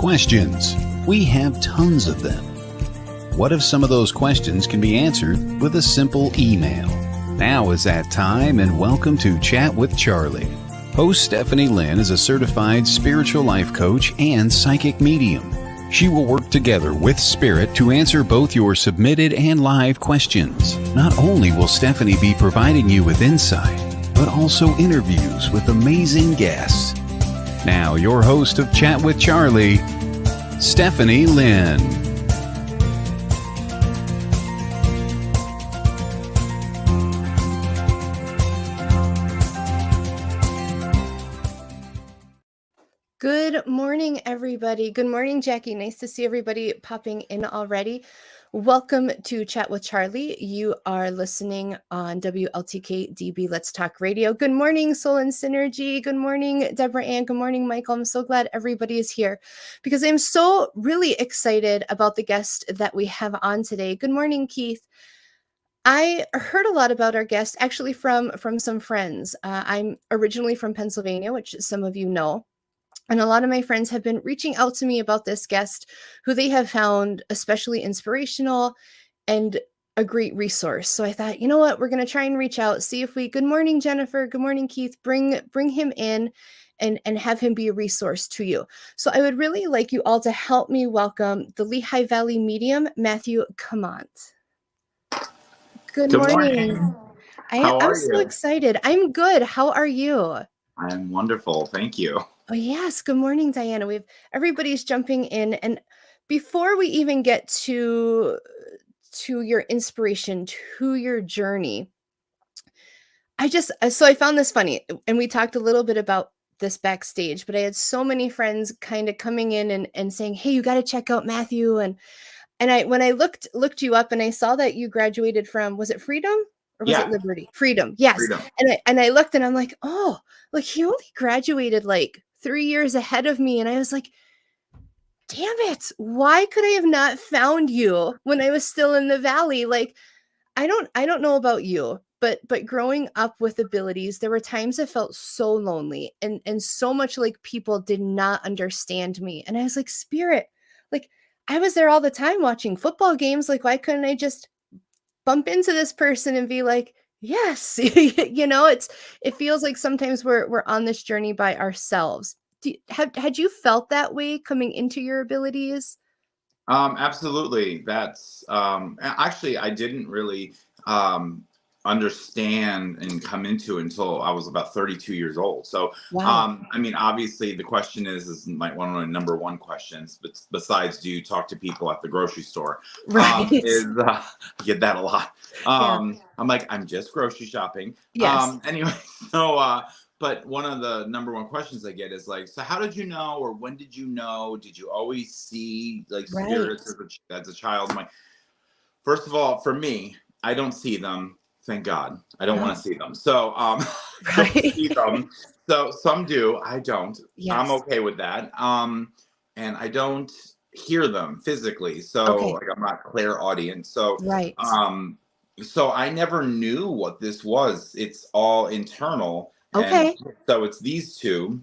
questions. We have tons of them. What if some of those questions can be answered with a simple email? Now is that time, and welcome to Chat with Charlie. Host Stephanie Lynn is a certified spiritual life coach and psychic medium. She will work together with Spirit to answer both your submitted and live questions. Not only will Stephanie be providing you with insight, but also interviews with amazing guests. Now, your host of Chat with Charlie, Stephanie Lynn. Good morning, everybody. Good morning, Jackie. Nice to see everybody popping in already. Welcome to Chat with Charlie. You are listening on WLTK-DB Let's Talk Radio. Good morning, Soul and Synergy. Good morning, Deborah Ann. Good morning, Michael. I'm so glad everybody is here because I'm so really excited about the guest that we have on today. Good morning, Keith. I heard a lot about our guest actually from some friends. I'm originally from Pennsylvania, which some of you know. And a lot of my friends have been reaching out to me about this guest who they have found especially inspirational and a great resource. So I thought, you know what, we're going to try and reach out, see if we, good morning, Jennifer. Good morning, Keith. Bring him in and have him be a resource to you. So I would really like you all to help me welcome the Lehigh Valley Medium, Matthew Kamont. Good morning. I'm so excited. I'm good. How are you? I'm wonderful. Thank you. Oh, yes. Good morning, Diana. Everybody's jumping in. And before we even get to your inspiration, to your journey, I found this funny. And we talked a little bit about this backstage, but I had so many friends kind of coming in and saying, hey, you got to check out Matthew. And when I looked you up and I saw that you graduated from, was it Freedom? Or was it Liberty? Freedom. Yes. Freedom. And I looked and I'm like, oh, like he only graduated like 3 years ahead of me. And I was like, damn it. Why could I have not found you when I was still in the Valley? Like, I don't know about you, but growing up with abilities, there were times I felt so lonely and so much like people did not understand me. And I was like, Spirit, like I was there all the time watching football games. Like, why couldn't I just bump into this person and be like, yes, it feels like sometimes we're on this journey by ourselves. Had you felt that way coming into your abilities? Absolutely. That's actually, I didn't really understand and come into it until I was about 32 years old. So, wow. I mean, obviously the question is like one of my number one questions, but besides, do you talk to people at the grocery store? Right. I get that a lot. I'm like, I'm just grocery shopping. Yes. Anyway, so, but one of the number one questions I get is like, so how did you know, or when did you know? Did you always see like spirits as a child? I'm like, first of all, for me, I don't see them. Thank God. I don't want to see them. So, don't see them. So some do. I don't. Yes. I'm okay with that. And I don't hear them physically. So like I'm not clairaudient. So so I never knew what this was. It's all internal. Okay. And so it's these two.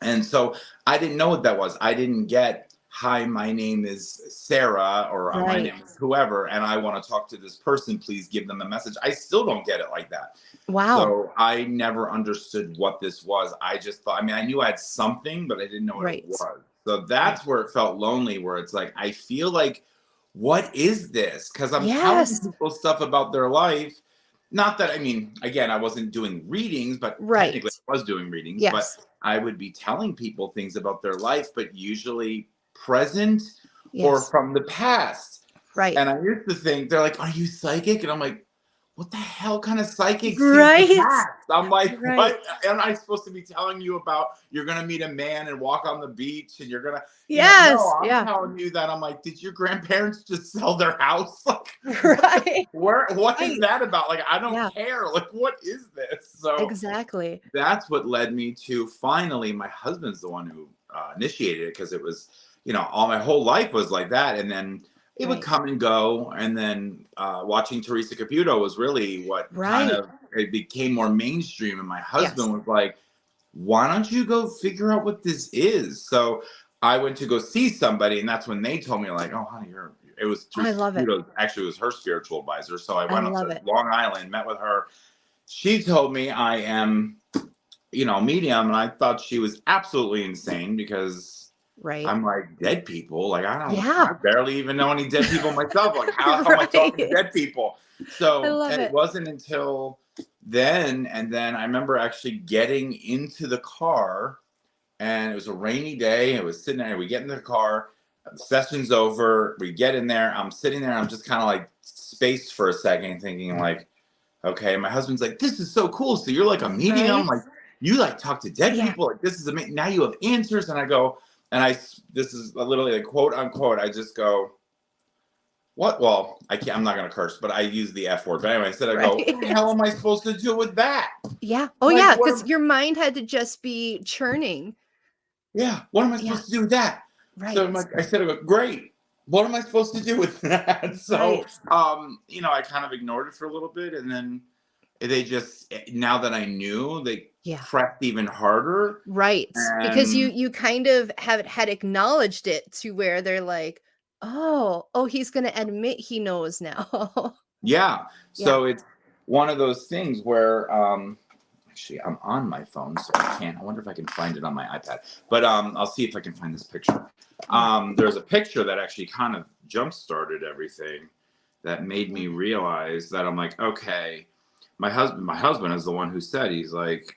And so I didn't know what that was. I didn't get, hi, my name is Sarah, or my name is whoever, and I want to talk to this person. Please give them a message. I still don't get it like that. Wow. So I never understood what this was. I just thought, I mean, I knew I had something, but I didn't know what it was. So that's where it felt lonely, where it's like, I feel like, what is this? Because I'm telling people stuff about their life. Not that, I mean, again, I wasn't doing readings, but technically I was doing readings. But I would be telling people things about their life, but usually present or from the past. Right. And I used to think, they're like, are you psychic? And I'm like, what the hell kind of psychic? I'm like, what am I supposed to be telling you about? You're going to meet a man and walk on the beach and you're going to, I'm telling you that. I'm like, did your grandparents just sell their house? Like, what is that about? Like, I don't care. Like, what is this? So exactly. That's what led me to finally, my husband's the one who initiated it, because it was, all my whole life was like that. And then it would come and go. And then watching Teresa Caputo was really what kind of, it became more mainstream. And my husband was like, why don't you go figure out what this is? So I went to go see somebody, and that's when they told me, like, oh, honey, it was I love it. actually, it was her spiritual advisor. So I I went up love to it. Long Island, met with her. She told me I am, medium. And I thought she was absolutely insane because Right. I'm like, dead people. Like, Yeah. I barely even know any dead people myself. Like, how am I talking to Right. dead people? I So love it it. wasn't until then. And then I remember actually getting into the car, and it was a rainy day. It was sitting there. We get in the car. The session's over. We get in there. I'm sitting there. I'm just kind of like spaced for a second, thinking like, okay. My husband's like, "This is so cool. So you're like a medium. Right. Like you like talk to dead Yeah. people. Like this is amazing. Now you have answers." And I go, this is literally like quote unquote. I just go, "What?" Well, I can't. I'm not gonna curse, but I use the F word. But anyway, I go, "What the Right. hell am I supposed to do with that?" Yeah. Oh, Like, yeah, what because am your mind had to just be churning. Yeah, what am I Yeah. supposed to do with that? So Right. I said, great. What am I supposed to do with that? So, Right. I kind of ignored it for a little bit, and then they just, now that I knew, they Yeah. pressed even harder. Right. Because And you kind of had acknowledged it to where they're like, oh, he's gonna admit he knows now. yeah, Yeah. so it's one of those things where, actually, I'm on my phone, so I can't. I wonder if I can find it on my iPad. But I'll see if I can find this picture. Yeah. There's a picture that actually kind of jump started everything, that made me realize that I'm like, okay, my husband is the one who said, he's like,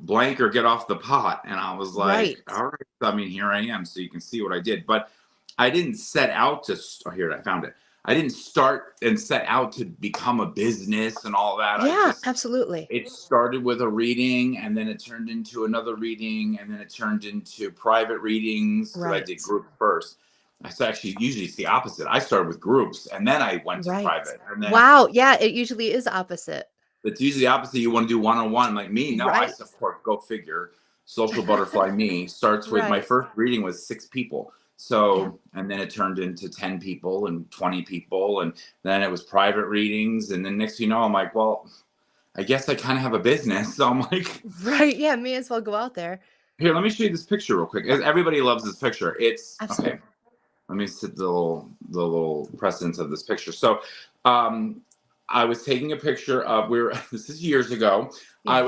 blank or get off the pot. And I was like, Right. all right. I mean, here I am. So you can see what I did. But I didn't set out to, here, I found it. I didn't start and set out to become a business and all that. Yeah, absolutely. It started with a reading, and then it turned into another reading, and then it turned into private readings because I did Right. group first. I so actually usually it's the opposite. I started with groups, and then I went to Right. private, and then Wow. Yeah, it usually is opposite. it's usually the opposite. You want to do one-on-one, like me. No, Right. of course, go figure. Social butterfly me starts with, my Right. first reading was 6 people. Yeah. So, and then it turned into 10 people and 20 people. And then it was private readings. And then next thing you know, I'm like, well, I guess I kind of have a business. So I'm like, Right. Yeah, may as well go out there. here, let me show you this picture real quick. Everybody loves this picture. It's Absolutely. okay. Let me set the little precedence of this picture. So, I was taking a picture of, this is years ago. Yeah.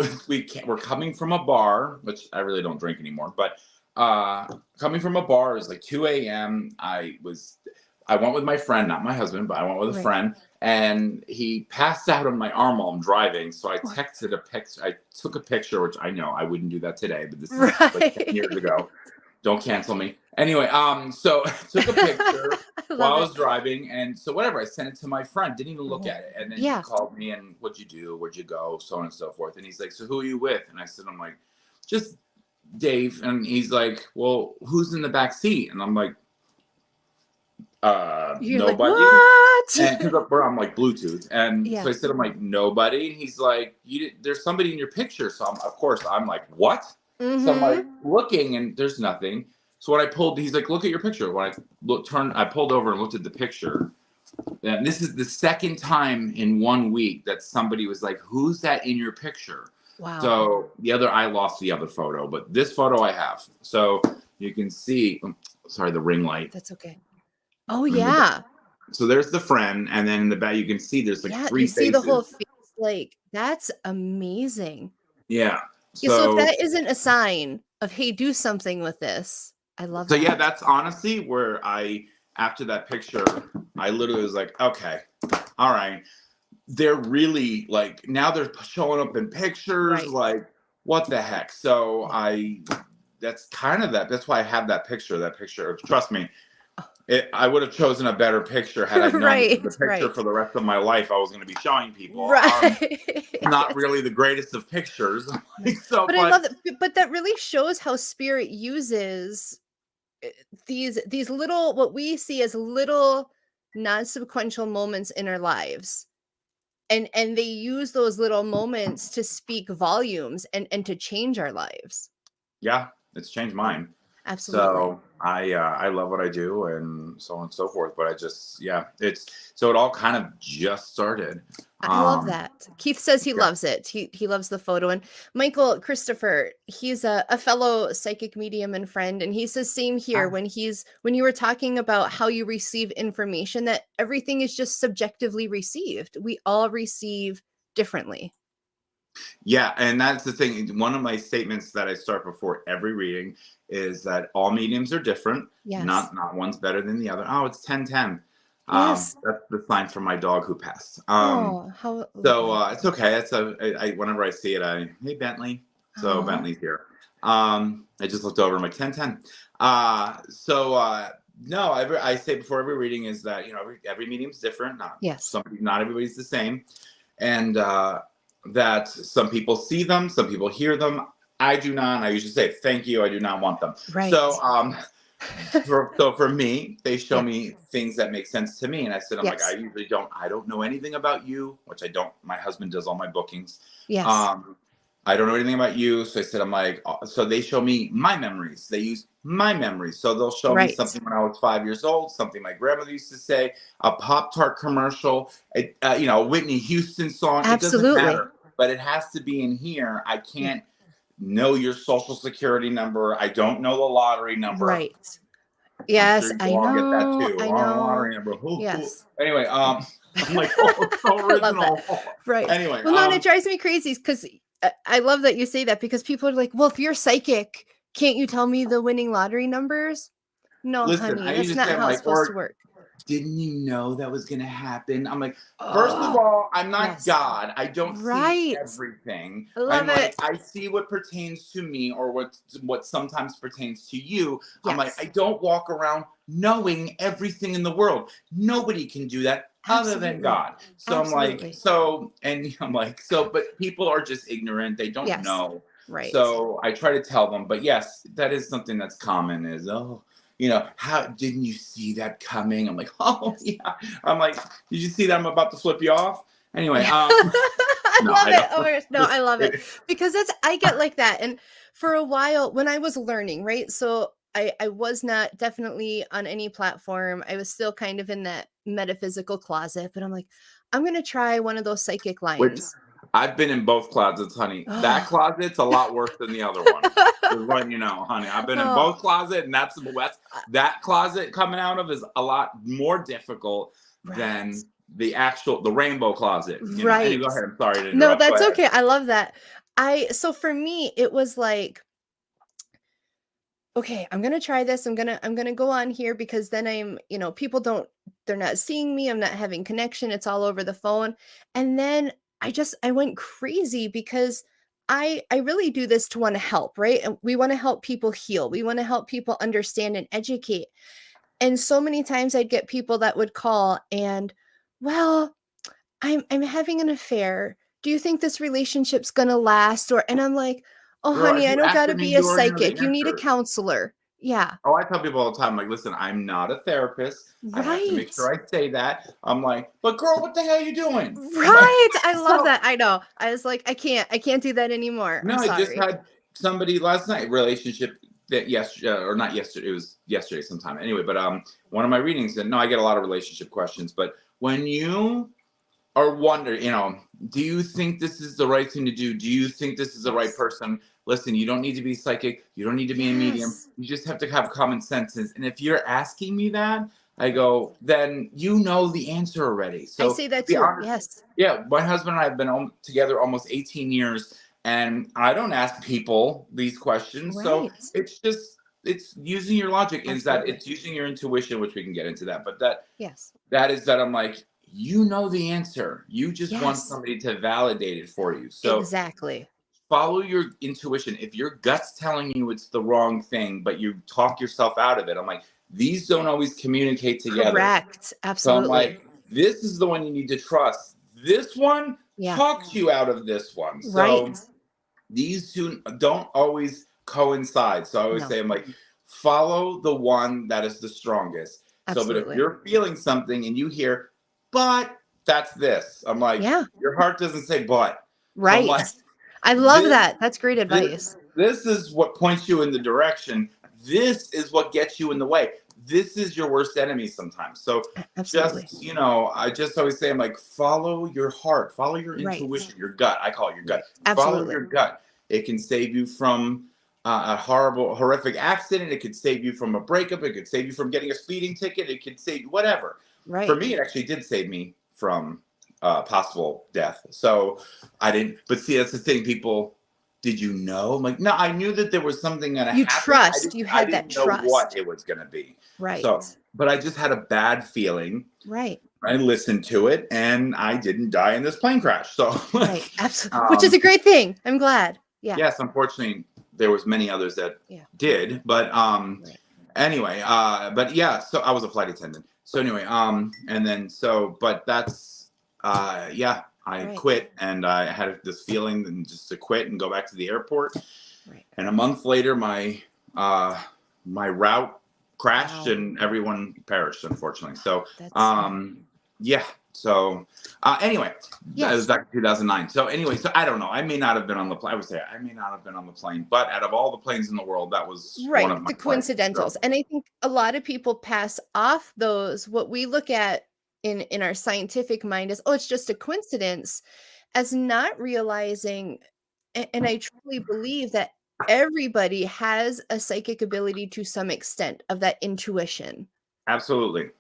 We're coming from a bar, which I really don't drink anymore, but coming from a bar, it was like 2 a.m. I went with my friend, not my husband, but I went with a Right. friend, and he passed out on my arm while I'm driving. So I Oh. texted a picture. I took a picture, which I know I wouldn't do that today, but this is like 10 years Right. ago. Don't cancel me. Anyway, so I took a picture I while love I it. was driving, and so whatever, I sent it to my friend, didn't even look Mhm. at it. And then he Yeah. called me, and what'd you do? Where'd you go? So on and so forth. And he's like, so who are you with? And I said, I'm like, just Dave. And he's like, well, who's in the back seat? And I'm like, You're like, nobody. what? And because I'm like Bluetooth. And so Yeah. I said, I'm like, nobody. And he's like, there's somebody in your picture. So of course I'm like, what? So I'm like Mm-hmm. looking, and there's nothing. So when I pulled, he's like, look at your picture. When I pulled over and looked at the picture. And this is the second time in 1 week that somebody was like, who's that in your picture? Wow. So I lost the other photo, but this photo I have. So you can see, sorry, the ring light. That's okay. Oh, yeah. So there's the friend, and then in the back you can see there's like Yeah, 3 you see the whole faces. face, like, that's amazing. Yeah. Yeah, so if So that isn't a sign of, "Hey, do something with this," I love yeah, that. that's honestly where after that picture, I literally was like, okay, all right. They're really like, now they're showing up in pictures, Right. like what the heck? So Yeah. that's kind of that's why I have that picture. Trust me, Oh. I would have chosen a better picture had I known this was the Right, picture right. for the rest of my life I was going to be showing people. Not Right. really the greatest of pictures. No, So, but I but love it, but that really shows how spirit uses, eh, these little what we see as little non-sequential moments in our lives, and they use those little moments to speak volumes and to change our lives. yeah, it's changed Yeah, mine. So absolutely. I love what I do and so on and so forth. But I just, so it all kind of just started. I love that. Keith says he Yeah. loves it. He loves the photo. And Michael Christopher, he's a fellow psychic medium and friend, and he says same here. When you were talking about how you receive information, that everything is just subjectively received. We all receive differently. Yeah, and that's the thing. One of my statements that I start before every reading is that all mediums are different. Yes. Not one's better than the other. Oh, it's 10-10. Yes. That's the sign from my dog who passed. Oh, how so it's okay. It's whenever I see it, hey Bentley. So Bentley's here. I just looked over. I'm like 10-10. No, I say before every reading is that every medium's different. Not everybody's the same, and that some people see them, some people hear them. I do not. And I usually say thank you. I do not want them. Right. So so for me, they show me things that make sense to me. And I said, I'm like, I don't know anything about you, which I don't. My husband does all my bookings. Yes. I don't know anything about you. So I said, I'm like, so they show me my memories. They use my memories. So they'll show me something when I was 5 years old, something my grandmother used to say, a Pop-Tart commercial, a Whitney Houston song. Absolutely. It doesn't matter, but it has to be in here. I can't know your social security number. I don't know the lottery number. Right. Yes, sure I know. Get that too. I know. Lottery number. Yes. Anyway, I'm like, it's so original. Right. Anyway. Well, it drives me crazy because I love that you say that, because people are like, well, if you're psychic, can't you tell me the winning lottery numbers? No, listen, honey, that's not how it's supposed to work. Didn't you know that was going to happen? I'm like, first of all, I'm not God. I don't see everything. I love it. I see what pertains to me, or what sometimes pertains to you. I'm like, I don't walk around knowing everything in the world. Nobody can do that other than God. So I'm like, but people are just ignorant. They don't know. Right. So I try to tell them, but yes, that is something that's common is, how didn't you see that coming? I'm like, yeah. I'm like, did you see that I'm about to flip you off? Anyway, I love it. No, I love it, because I get like that. And for a while when I was learning, right? So I was not definitely on any platform. I was still kind of in that metaphysical closet, but I'm like, I'm going to try one of those psychic lines. I've been in both closets, honey. That closet's a lot worse than the other one. Just letting you know, honey. I've been in both closets, and that closet coming out of is a lot more difficult than the rainbow closet. Right. Anyway, go ahead. I'm sorry to interrupt. No, that's okay. I love that. So for me, it was like, okay, I'm going to try this. I'm going to go on here, because then people they're not seeing me. I'm not having connection. It's all over the phone. And then I went crazy, because I really do this to want to help, right? And we want to help people heal. We want to help people understand and educate. And so many times I'd get people that would call and, well, I'm having an affair. Do you think this relationship's going to last? And I'm like, oh, Girl, honey, I don't got to be a psychic. You need a answer. Counselor. Yeah. Oh, I tell people all the time, like, listen, I'm not a therapist. I have to make sure I say that. I'm like, but girl, what the hell are you doing? Right. I love that. I know. I was like, I can't do that anymore. No, I just had somebody last night, relationship that not yesterday, it was yesterday sometime. Anyway, but one of my readings, and no, I get a lot of relationship questions, but when you are wondering, do you think this is the right thing to do? Do you think this is the right person? Listen, you don't need to be psychic. You don't need to be a medium. You just have to have common sense. And if you're asking me that, I go, then you know the answer already. So I say that too. Yes. Yeah. My husband and I have been together almost 18 years, and I don't ask people these questions. So it's using your logic. Is that it's using your intuition, which we can get into that. But that is that I'm like, you know the answer. You just want somebody to validate it for you. So exactly. Follow your intuition. If your gut's telling you it's the wrong thing, but you talk yourself out of it, I'm like, these don't always communicate together. Correct. Absolutely. So I'm like, this is the one you need to trust. This one talks you out of this one. So these two don't always coincide. So I always say, I'm like, follow the one that is the strongest. Absolutely. So, but if you're feeling something and you hear, but that's this, I'm like, your heart doesn't say but. Right. Like, I love that. That's great advice. This is what points you in the direction. this is what gets you in the way. This is your worst enemy sometimes. So Absolutely. just, I just always say, I'm like, follow your heart, follow your intuition, your gut. I call it your gut. Absolutely. Follow your gut. It can save you from a horrific accident. It could save you from a breakup. It could save you from getting a speeding ticket. It could save you whatever. Right. For me, it actually did save me from possible death. So I didn't, but see, that's the thing, people. Did you know? I'm like, no, I knew that there was something going to happen. Trust. You had that trust. I didn't know what it was going to be. Right. So, but I just had a bad feeling. Right. I listened to it, and I didn't die in this plane crash. So, right. Absolutely. Which is a great thing. I'm glad. Yeah. Yes. Unfortunately, there was many others that did, but anyway, but yeah. So I was a flight attendant. So anyway, and then but that's I quit, and I had this feeling and just to quit and go back to the airport. Right. And a month later, my route crashed and everyone perished, unfortunately. So, So anyway, that was back in 2009. So anyway, so I don't know. I may not have been on the plane. I would say I may not have been on the plane, but out of all the planes in the world, that was one of my coincidentals. So. And I think a lot of people pass off those, what we look at in our scientific mind is, oh, it's just a coincidence, as not realizing, and I truly believe that everybody has a psychic ability to some extent of that intuition. Absolutely.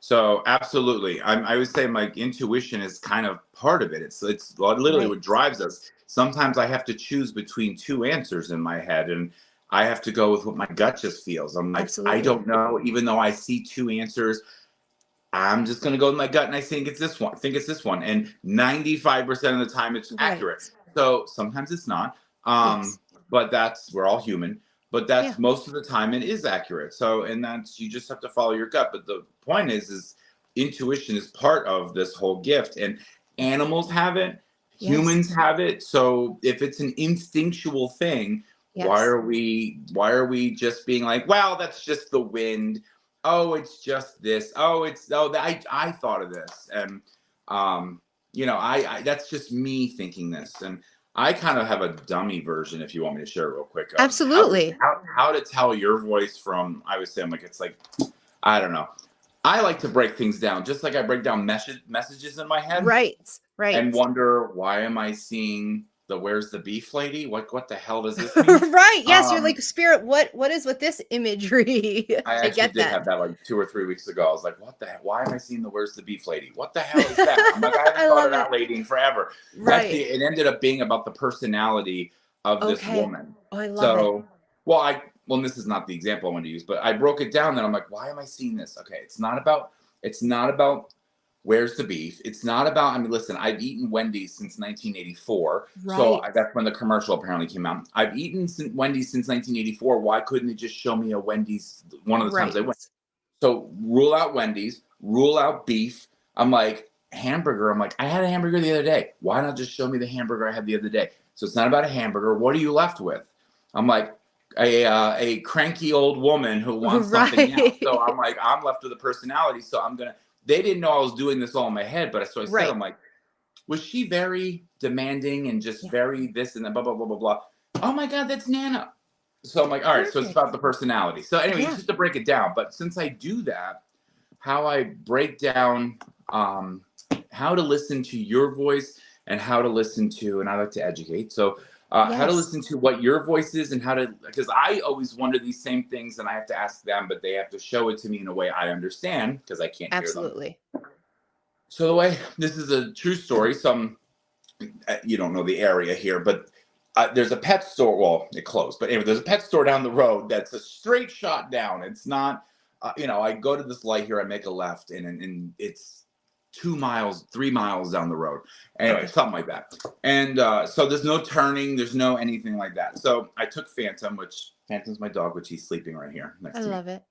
So absolutely. I would say my intuition is kind of part of it. It's literally what drives us. Sometimes I have to choose between two answers in my head, and I have to go with what my gut just feels. I'm like, I don't know, even though I see two answers, I'm just going to go with my gut, and I think it's this one. And 95% of the time it's accurate. So sometimes it's not. But we're all human. But that's most of the time it is accurate. So, and that's, you just have to follow your gut. But the point is intuition is part of this whole gift, and animals have it. Humans have it. So if it's an instinctual thing, why are we just being like, well, that's just the wind. Oh, it's just this. I thought of this. And, I that's just me thinking this. And I kind of have a dummy version, if you want me to share it real quick. Absolutely. How to tell your voice from, I would say, it's like, I don't know. I like to break things down, just like I break down messages in my head. Right. And wonder, why am I seeing the where's the beef lady? What the hell does this mean? Right. Yes, you're like, Spirit, what is with this imagery? I actually did have that like 2 or 3 weeks ago. I was like, what the hell? Why am I seeing the where's the beef lady? What the hell is that? I'm like, I haven't thought of that lady in forever. Right. It ended up being about the personality of this woman. Oh, I love it. Well, this is not the example I want to use, but I broke it down, and I'm like, why am I seeing this? Okay, it's not about where's the beef. It's not about, listen, I've eaten Wendy's since 1984. Right. So that's when the commercial apparently came out. I've eaten Wendy's since 1984. Why couldn't it just show me a Wendy's one of the times I went? So rule out Wendy's, rule out beef. I'm like, hamburger. I'm like, I had a hamburger the other day. Why not just show me the hamburger I had the other day? So it's not about a hamburger. What are you left with? I'm like, a cranky old woman who wants something else. So I'm like, I'm left with a personality. So they didn't know I was doing this all in my head, but so I said, I'm like, was she very demanding and just very this and that, blah, blah, blah, blah, blah. Oh my God, that's Nana. So I'm like, all right, so it's about the personality. So anyway, just to break it down. But since I do that, how I break down how to listen to your voice and how to listen to, and I like to educate. So how to listen to what your voice is, and because I always wonder these same things, and I have to ask them, but they have to show it to me in a way I understand, because I can't hear them. So this is a true story. You don't know the area here, but there's a pet store. Well, it closed, but anyway, there's a pet store down the road that's a straight shot down. It's not, I go to this light here, I make a left, and it's 2 miles, 3 miles down the road. Anyway, something like that. And so there's no turning, there's no anything like that. So I took Phantom, which Phantom's my dog, which he's sleeping right here next to me. I love it.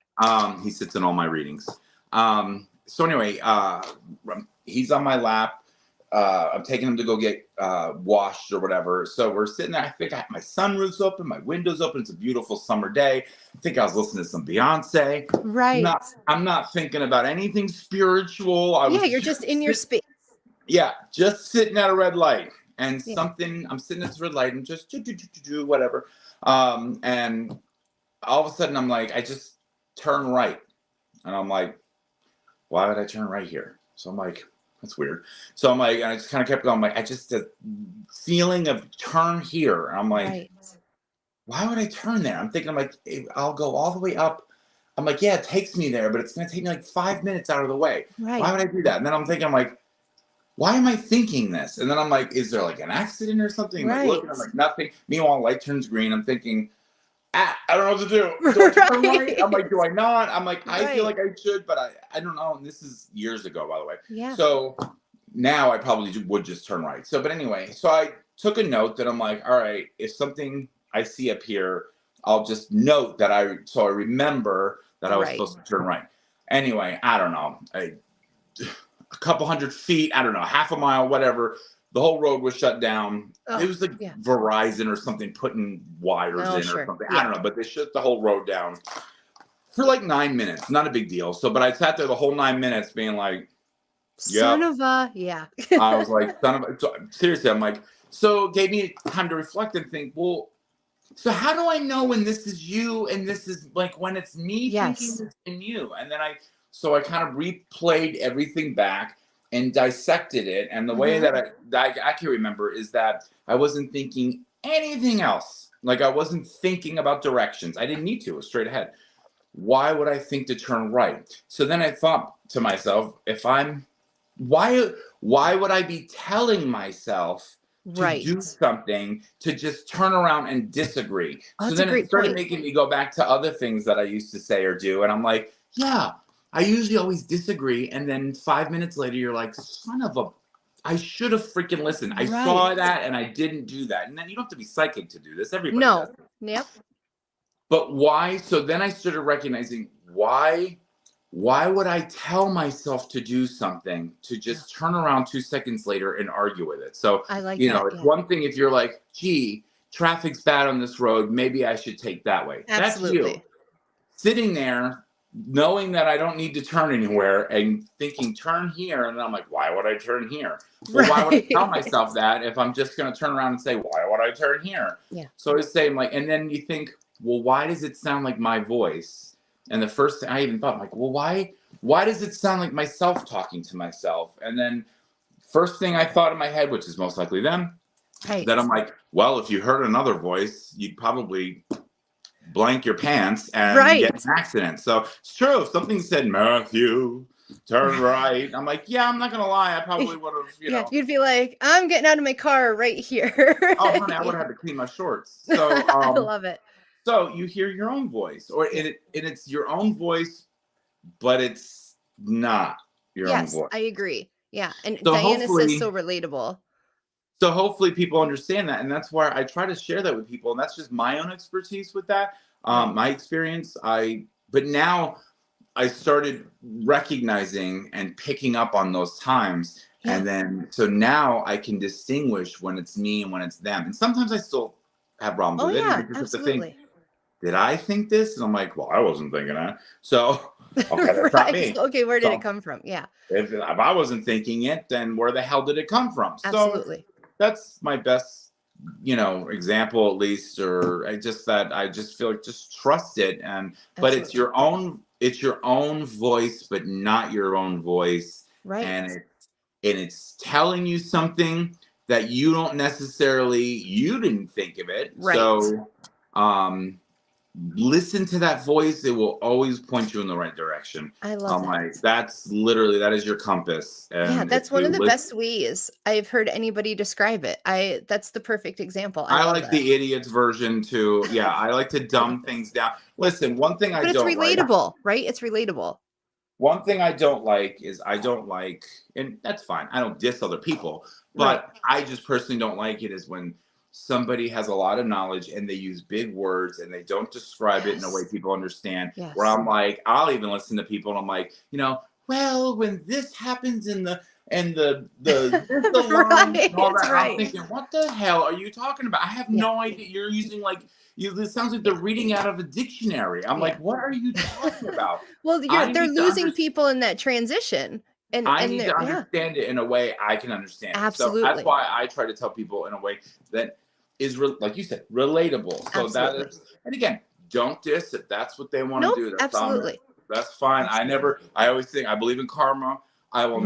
He sits in all my readings. So anyway, he's on my lap. I'm taking him to go get washed or whatever. So we're sitting there. I think I have my sunroof's open, my window's open. It's a beautiful summer day. I think I was listening to some Beyonce. Right. I'm not thinking about anything spiritual. You're just in your space. Yeah, just sitting at a red light. And I'm sitting at this red light and just do whatever. And all of a sudden I'm like, I just turn right. And I'm like, why would I turn right here? So I'm like, that's weird. So I'm like, and I just kind of kept going. I'm like, I just, the feeling of turn here. And I'm like, why would I turn there? I'm thinking, I'm like, I'll go all the way up. I'm like, yeah, it takes me there, but it's going to take me like 5 minutes out of the way. Why would I do that? And then I'm thinking, I'm like, why am I thinking this? And then I'm like, is there like an accident or something? Like, look, I'm like, nothing. Meanwhile, light turns green. I'm thinking, I don't know what to do. Do I turn right? I'm like, do I not? I'm like, I feel like I should, but I don't know. And this is years ago, by the way. Yeah. So now I probably would just turn right. So, but anyway, so I took a note that I'm like, all right, if something I see up here, I'll just note that I remember that I was supposed to turn right. Anyway, I don't know. A couple hundred feet, I don't know, half a mile, whatever. The whole road was shut down. It was like Verizon or something putting wires in or something. I don't know, but they shut the whole road down for like 9 minutes. Not a big deal. So, but I sat there the whole 9 minutes being like, son of a, I was like, son of a, so, seriously, I'm like, so it gave me time to reflect and think, well, so how do I know when this is you and this is like when it's me thinking this and you? And then I kind of replayed everything back and dissected it. And the way that I can remember is that I wasn't thinking anything else. Like I wasn't thinking about directions. I didn't need to. It was straight ahead. Why would I think to turn right? So then I thought to myself, why would I be telling myself to do something to just turn around and disagree? So then it started making me go back to other things that I used to say or do. And I'm like, yeah, I usually always disagree. And then 5 minutes later, you're like, son of a, I should have freaking listened. I saw that and I didn't do that. And then you don't have to be psychic to do this. Everybody does it. Yep. But why? So then I started recognizing why would I tell myself to do something to just turn around 2 seconds later and argue with it? So, I like it's one thing if you're like, gee, traffic's bad on this road. Maybe I should take that way. Absolutely. That's you. Sitting there, knowing that I don't need to turn anywhere and thinking, turn here. And then I'm like, why would I turn here? Well, why would I tell myself that if I'm just going to turn around and say, why would I turn here? Yeah. So I was saying like, and then you think, well, why does it sound like my voice? And the first thing I even thought, like, well, why does it sound like myself talking to myself? And then first thing I thought in my head, which is most likely them, that I'm like, well, if you heard another voice, you'd probably blank your pants and get an accident. So it's true. If something said, Matthew, turn right, I'm like, yeah, I'm not going to lie. I probably would have, you know. You'd be like, I'm getting out of my car right here. Oh, honey, I would have had to clean my shorts. So I love it. So you hear your own voice, and it's your own voice, but it's not your own voice. I agree. Yeah. And so Diana says so relatable. So hopefully people understand that. And that's why I try to share that with people. And that's just my own expertise with that. My experience. But now I started recognizing and picking up on those times. Yeah. And then, so now I can distinguish when it's me and when it's them. And sometimes I still have problems with it. Because Absolutely. Did I think this? And I'm like, well, I wasn't thinking that. So, okay, that's not me. Okay, where did it come from? Yeah. If I wasn't thinking it, then where the hell did it come from? Absolutely. So that's my best, example at least, or I just feel like just trust it. But it's your own voice, but not your own voice. Right. And it's telling you something that you didn't think of it. Right. So, listen to that voice. It will always point you in the right direction. I love that. Like, that is your compass. And that's one of the best ways I've heard anybody describe it. That's the perfect example. I like the idiot's version too. Yeah, I like to dumb things down. Listen, one thing but it's relatable, right? It's relatable. One thing I don't like, and that's fine, I don't diss other people, but I just personally don't like it is when somebody has a lot of knowledge and they use big words and they don't describe it in a way people understand. Yes. Where I'm like, I'll even listen to people and I'm like, well, when this happens in the line and all that, I'm thinking, what the hell are you talking about? I have no idea. You're using this sounds like they're reading out of a dictionary. I'm like, what are you talking about? Well, they're losing people in that transition. And I need to understand it in a way I can understand. Absolutely. So that's why I try to tell people in a way that is, like you said, relatable. So that is, and again, don't diss if that's what they want to do. That's absolutely. That's fine. Absolutely. I always think, I believe in karma. I will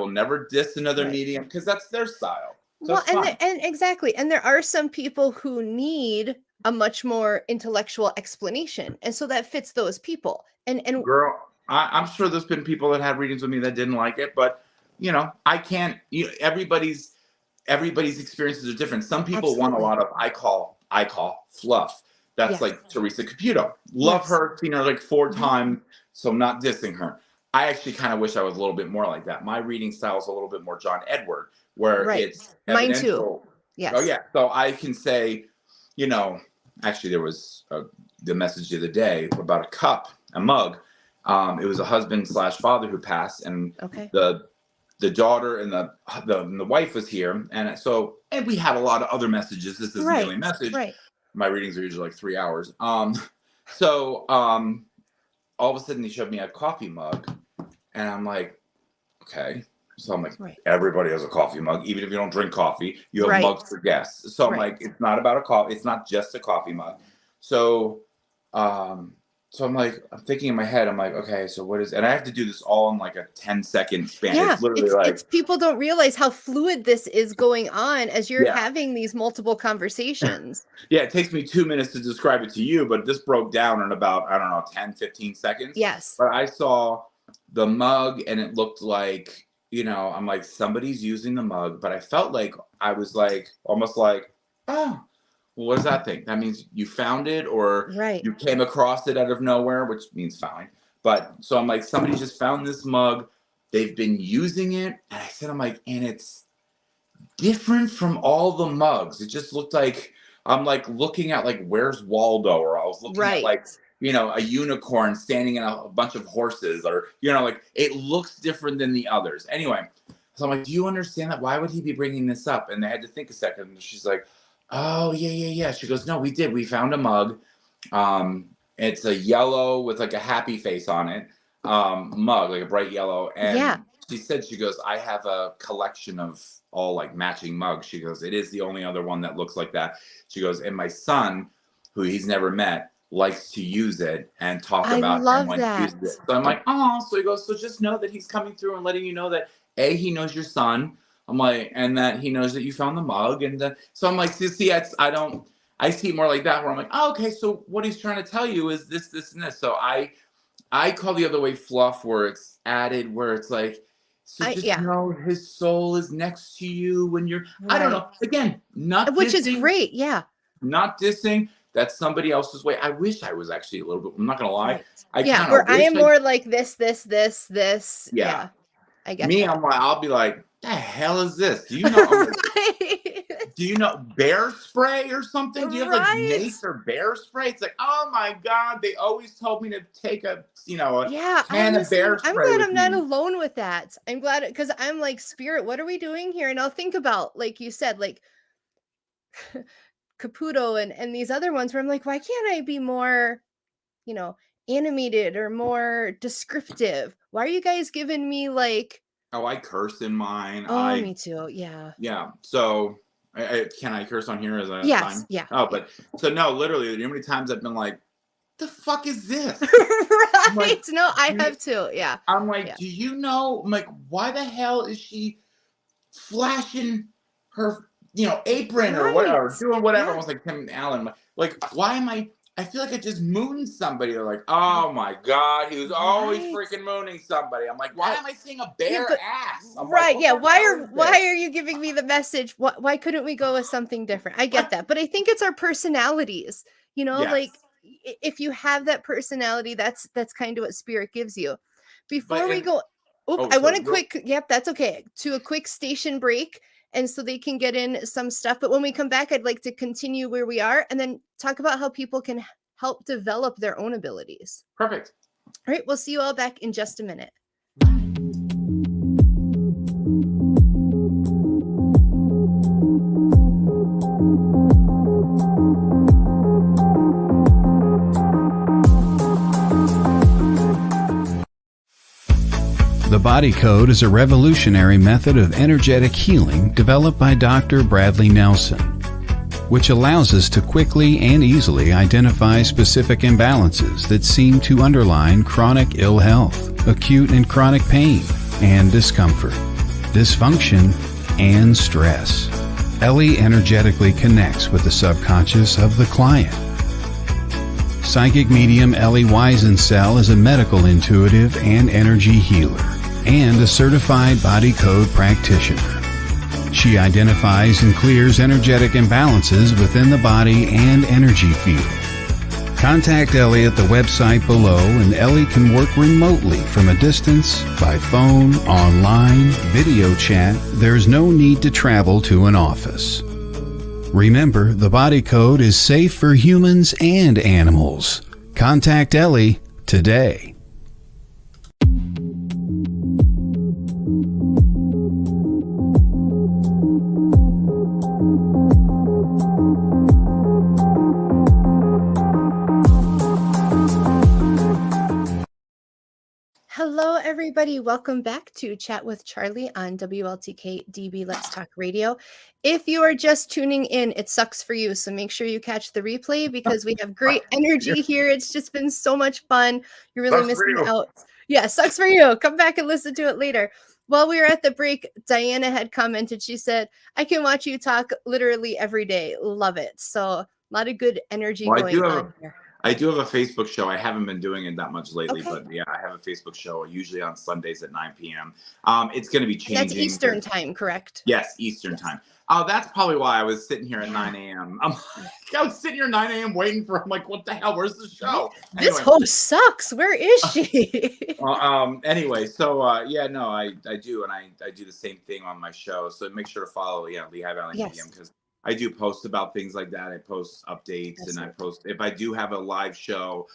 never diss another medium, because that's their style. So and exactly. And there are some people who need a much more intellectual explanation. And so that fits those people. And girl, I'm sure there's been people that had readings with me that didn't like it, but I can't, everybody's experiences are different. Some people want a lot of, I call fluff. That's like Teresa Caputo. Love her, seen her like 4 times. So I'm not dissing her. I actually kind of wish I was a little bit more like that. My reading style is a little bit more John Edward, where it's mine too. Yes. Oh yeah. So I can say, actually there was the message the other day about a mug. It was a husband/father who passed, and the daughter and the wife was here, and we had a lot of other messages. This is the only message. Right. My readings are usually like 3 hours. All of a sudden he showed me a coffee mug, and I'm like, okay. So I'm like, everybody has a coffee mug, even if you don't drink coffee, you have mugs for guests. So I'm like, it's not about a coffee. It's not just a coffee mug. So I'm like, I'm thinking in my head, I'm like, okay, so what is, and I have to do this all in like a 10-second span. Yeah, it's literally it's people don't realize how fluid this is going on as you're having these multiple conversations. Yeah, it takes me 2 minutes to describe it to you, but this broke down in about, I don't know, 10, 15 seconds. Yes. But I saw the mug, and it looked like, I'm like, somebody's using the mug, but I felt like, I was like, almost like, oh, well, what does that think? That means you found it, or you came across it out of nowhere, which means fine. But so I'm like, somebody just found this mug. They've been using it. And I said, I'm like, and it's different from all the mugs. It just looked like, I'm like looking at like, where's Waldo? Or I was looking at like, a unicorn standing in a bunch of horses, or, like it looks different than the others. Anyway, so I'm like, do you understand that? Why would he be bringing this up? And they had to think a second. And she's like, oh, yeah. She goes, no, we did. We found a mug. It's a yellow with like a happy face on it. Mug, like a bright yellow. And she goes, I have a collection of all like matching mugs. She goes, it is the only other one that looks like that. She goes, and my son, who he's never met, likes to use it and talk about it when he uses it. So I'm like, oh, so he goes, so just know that he's coming through and letting you know that he knows your son. I'm like, and that he knows that you found the mug. And then, so I'm like, see, I see it more like that, where I'm like, oh, okay, so what he's trying to tell you is this, this, and this. So I call the other way fluff, where it's added, where it's like, so just know his soul is next to you when you're, I don't know, again, not which dissing, is great. Yeah. Not dissing. That's somebody else's way. I wish I was actually a little bit, I'm not going to lie. Where I am more like this. Yeah. I guess I'll be like, the hell is this? Do you know? Do you know bear spray or something? Do you have like mace or bear spray? It's like, oh my God, they always told me to take a can of bear spray. I'm glad I'm not alone with that. I'm glad, because I'm like, Spirit, what are we doing here? And I'll think about, like you said, like Caputo and these other ones, where I'm like, why can't I be more, animated or more descriptive? Why are you guys giving me like, oh, I curse in mine. Oh, me too. Yeah. Yeah. So can I curse on here as a time? Yeah. Oh, but so no, literally, you know how many times I've been like, the fuck is this? Like, no, I have too. Yeah. I'm like, do you know? I'm like, why the hell is she flashing her, apron or whatever, doing whatever? I was like, Tim Allen. Like, why am I feel like I just mooned somebody. They're like, oh my God, he was always freaking mooning somebody. I'm like, why am I seeing a bare ass? I'm like, why are you giving me the message? Why couldn't we go with something different? I get that, but I think it's our personalities. Like if you have that personality, that's kind of what Spirit gives you. Before we go, I want a quick. Yep, that's okay. To a quick station break. And so they can get in some stuff. But when we come back, I'd like to continue where we are and then talk about how people can help develop their own abilities. Perfect. All right. We'll see you all back in just a minute. The Body Code is a revolutionary method of energetic healing developed by Dr. Bradley Nelson. which allows us to quickly and easily identify specific imbalances that seem to underline chronic ill health, acute and chronic pain, and discomfort, dysfunction, and stress. Ellie energetically connects with the subconscious of the client. Psychic medium Ellie Weisensell is a medical intuitive and energy healer and a certified body code practitioner. She identifies and clears energetic imbalances within the body and energy field. Contact Ellie at the website below, and Ellie can work remotely from a distance, by phone, online, video chat. There's no need to travel to an office. Remember, the body code is safe for humans and animals. Contact Ellie today. Hello, everybody. Welcome back to Chat with Charlie on WLTK-DB Let's Talk Radio. If you are just tuning in, it sucks for you. So make sure you catch the replay because we have great energy here. It's just been so much fun. You're really missing out. Yeah, sucks for you. Come back and listen to it later. While we were at the break, Diana had commented. She said, I can watch you talk literally every day. Love it. So a lot of good energy going on here. I do have a Facebook show. I haven't been doing it that much lately, but yeah, I have a Facebook show usually on Sundays at 9 p.m. It's going to be changing. That's Eastern time, correct? Yes, Eastern time. Oh, that's probably why I was sitting here at 9 a.m. I was sitting here at 9 a.m. waiting for, I'm like, what the hell? Where's the show? This host sucks. Where is she? Anyway, so yeah, no, I do. And I do the same thing on my show. So make sure to follow, Lehigh Valley Medium, because I do post about things like that. I post updates and I post, if I do have a live show,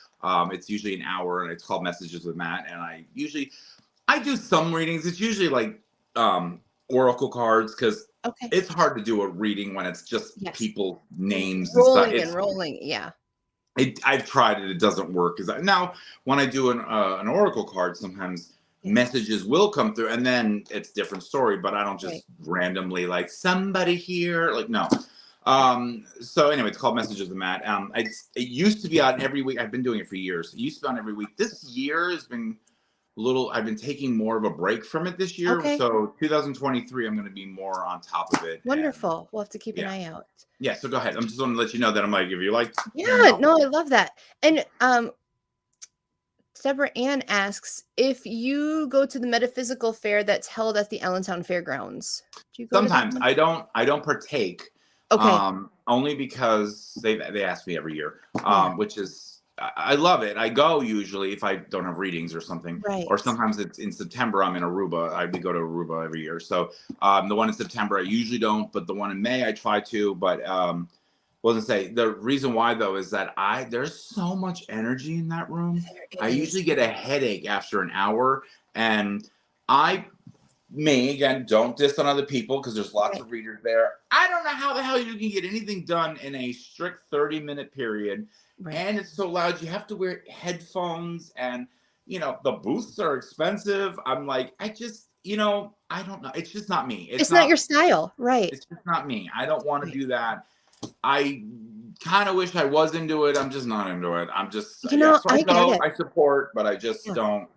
it's usually an hour and it's called Messages with Matt. And I do some readings. It's usually like oracle cards, because it's hard to do a reading when it's just people names rolling and stuff. Rolling. Yeah. I've tried it. It doesn't work. Now when I do an oracle card, sometimes messages will come through and then it's a different story, but I don't just randomly like somebody here, like, no. So anyway, it's called Messages with Matt. It used to be on every week. I've been doing it for years. It used to be on every week. This year has been I've been taking more of a break from it this year. So 2023, I'm going to be more on top of it. Wonderful. We'll have to keep an eye out. Yeah. So go ahead. I'm just going to let you know that I'm like, if you like. Yeah, no, I love that. And, Deborah Ann asks if you go to the metaphysical fair that's held at the Allentown Fairgrounds. Do you go Sometimes I don't partake. Only because they ask me every year, which is, I love it. I go usually if I don't have readings or something, or sometimes it's in September. I'm in Aruba. We go to Aruba every year. So the one in September I usually don't, but the one in May I try to. But the reason why though is that there's so much energy in that room. I usually get a headache after an hour, and again, don't diss on other people because there's lots of readers there. I don't know how the hell you can get anything done in a strict 30-minute period. And it's so loud. You have to wear headphones, and the booths are expensive. I'm like, I don't know. It's just not me. It's not your style, right? It's just not me. I don't want to do that. I kind of wish I was into it. I'm just not into it. I'm just, I support, but I just don't.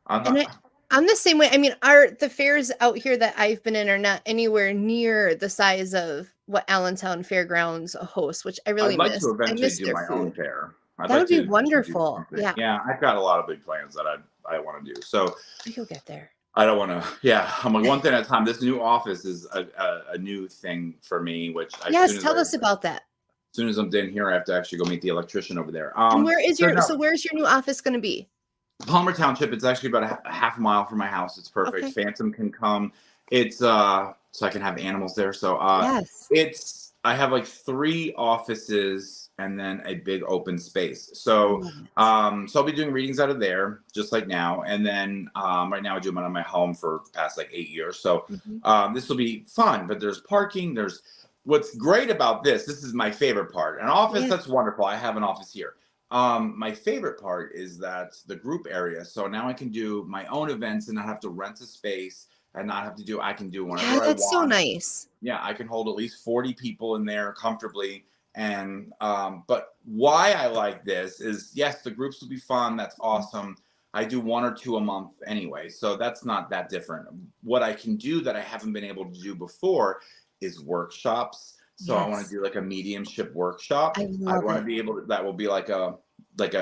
I'm the same way. I mean, the fairs out here that I've been in are not anywhere near the size of what Allentown Fairgrounds hosts, which I really miss. I'd like to eventually do my own fair. That would be wonderful. Yeah, I've got a lot of big plans that I want to do. So you'll get there. I don't want to. Yeah, I'm like one thing at a time. This new office is a new thing for me. Which tell us about that. As soon as I'm done here, I have to actually go meet the electrician over there. And where's your new office going to be? Palmer Township. It's actually about a half mile from my house. It's perfect. Phantom can come. It's so I can have animals there. So I have like 3 offices and then a big open space. So so I'll be doing readings out of there just like now. And then right now I do them out of my home for the past like 8 years. So this will be fun, but there's parking. What's great about this is my favorite part. An office, that's wonderful. I have an office here. My favorite part is that the group area. So now I can do my own events and not have to rent a space and not have to I can do whenever I want. That's so nice. Yeah, I can hold at least 40 people in there comfortably. And but why I like this is, yes, the groups will be fun. That's awesome. I do 1 or 2 a month anyway, so that's not that different. What I can do that I haven't been able to do before is workshops. So I want to Yes. do like a mediumship workshop. I I love want to it. be able to, that will be like a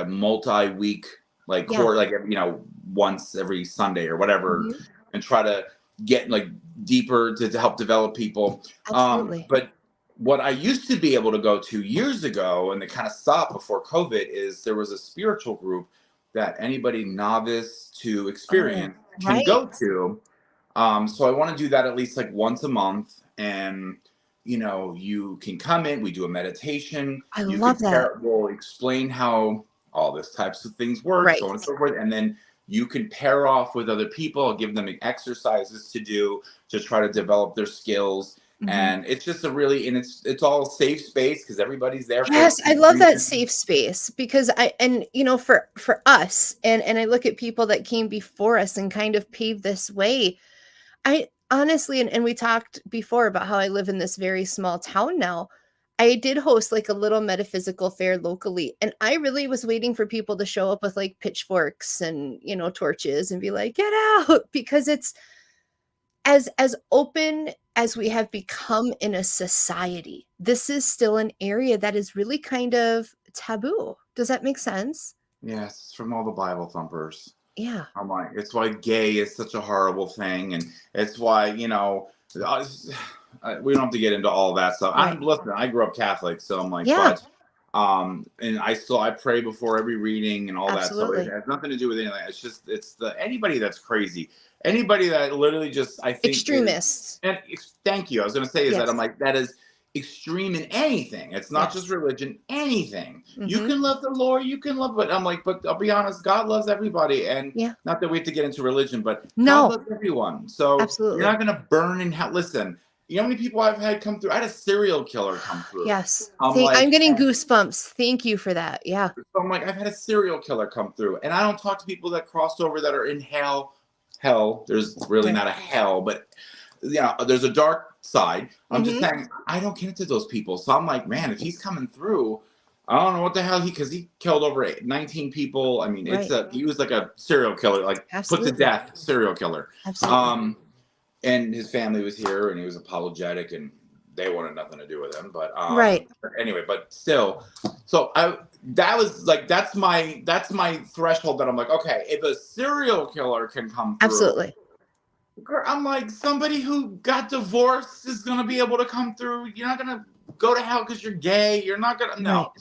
multi-week, like Yeah. core, like, you know, once every Sunday or whatever, Mhm. and try to get like deeper to help develop people. Absolutely. But what I used to be able to go to years ago, and it kind of stopped before COVID, is there was a spiritual group that anybody novice to Oh, experienced can right. go to. So I want to do that at least like once a month. And, you know, you can come in, we do a meditation, I you can love that. we'll explain how all this types of things work, so on and Right. so forth. And then you can pair off with other people, give them exercises to do to try to develop their skills. Mhm. And it's just a really, and it's all safe space because everybody's there for Yes, I a love that reason. safe space because you know, for us, and I look at people that came before us and kind of paved this way. I honestly, and we talked before about how I live in this very small town now. I did host like a little metaphysical fair locally, and I really was waiting for people to show up with like pitchforks and, you know, torches and be like, "Get out," because it's as open as we have become in a society. This is still an area that is really kind of taboo. Does that make sense? Yes, it's from all the Bible thumpers. Yeah. I'm like, it's why gay is such a horrible thing, and it's why, you know, we don't have to get into all that stuff. Right. Listen, I grew up Catholic, so I'm like, Yeah, but and I pray before every reading and all that. So it absolutely. has nothing to do with anything. It's just it's the anybody that's crazy, anybody that literally just I think is, Extremists. and thank you. I was going to say is that I'm Yes. like that is extreme in anything. It's not just Yes. religion, anything. You Mhm. can love the Lord, you can love, but I'm like, but I'll be honest, God loves everybody. And Yeah. not that we have to get into religion, but God No, loves everyone. So you're absolutely. not going to burn in hell. Listen, you know how many people I've had come through? I had a serial killer come through. Yes. I'm Thank I'm like, getting goosebumps. Thank you for that. Yeah. so I'm like, I've had a serial killer come through, and I don't talk to people that crossed over that are in hell. Hell, there's really Right. not a hell, but you know, there's a dark side. I'm just Mhm. saying, I don't get into those people. So I'm like, man, if he's coming through, I don't know what the hell because he killed over 19 people. I mean, Right. he was like a serial killer, like put to Absolutely. death serial killer. Absolutely. Um, and his family was here, and he was apologetic, and they wanted nothing to do with him. Right. But anyway, but still, so I that was like that's my threshold that I'm like, okay, if a serial killer can come through, Absolutely. girl, I'm like, somebody who got divorced is gonna be able to come through. You're not gonna go to hell because you're gay. You're not gonna Right. no.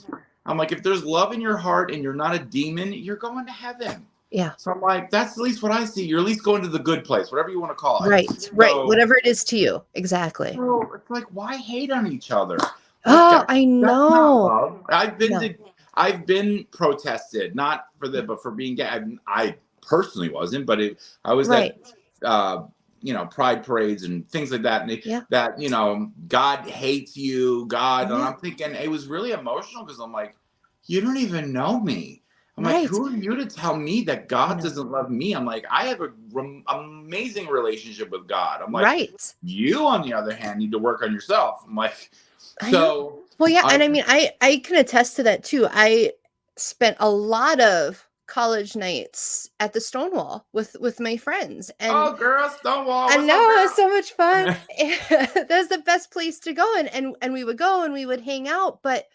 I'm like, if there's love in your heart and you're not a demon, you're going to heaven. Yeah. So I'm like, that's at least what I see. You're at least going to the good place, whatever you want to call it. Right. Right. So, Whatever it is to you. Exactly. so it's like, why hate on each other? Like Oh, I that's not know. love. No. I've been protested, not for the, Yeah. but for being gay. I personally wasn't, but I was at, Right. you know, pride parades and things like that. And Yeah. that, you know, God hates you, God. And Yeah. I'm thinking it was really emotional because I'm like, you don't even know me. I'm like, Right. who are you to tell me that I God know. doesn't love me? I'm like, I have a amazing relationship with God. I'm like, Right. you, on the other hand, need to work on yourself. I'm like, I know. so Well, yeah, I, and I mean, I can attest to that too. I spent a lot of college nights at the Stonewall with my friends, and oh, girl, Stonewall, I what's up, know it was so girl? much fun. That's the best place to go, and we would go and we would hang out. But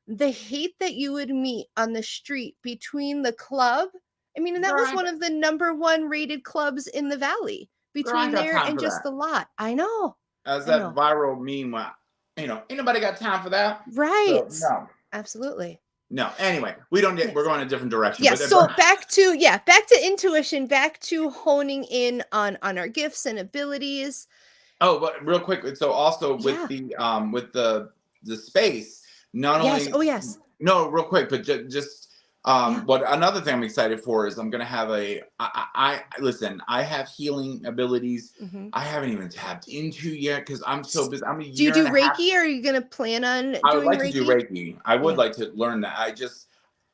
the hate that you would meet on the street between the club, I mean, and that Girl, was one of the #1 rated clubs in the valley. I ain't Between got there time and for just that. the lot, I know, As I that know, viral meme, you know, ain't nobody got time for that. So right? no, Absolutely. no. Anyway, we don't get. We're Yes. going a different direction. Yes. But So back to intuition, back to honing in on our gifts and abilities. oh, but real quick. So also Yeah. with the space, not Yes. only Oh, yes. no, real quick, but just Yeah. what another thing I'm excited for is I'm gonna have listen. I have healing abilities. Hmm. I haven't even tapped into yet because I'm so busy. I'm a Do you year and do a half. Reiki, or are you going to plan on I would doing like to do Reiki? Reiki. I would Yeah. like to learn that.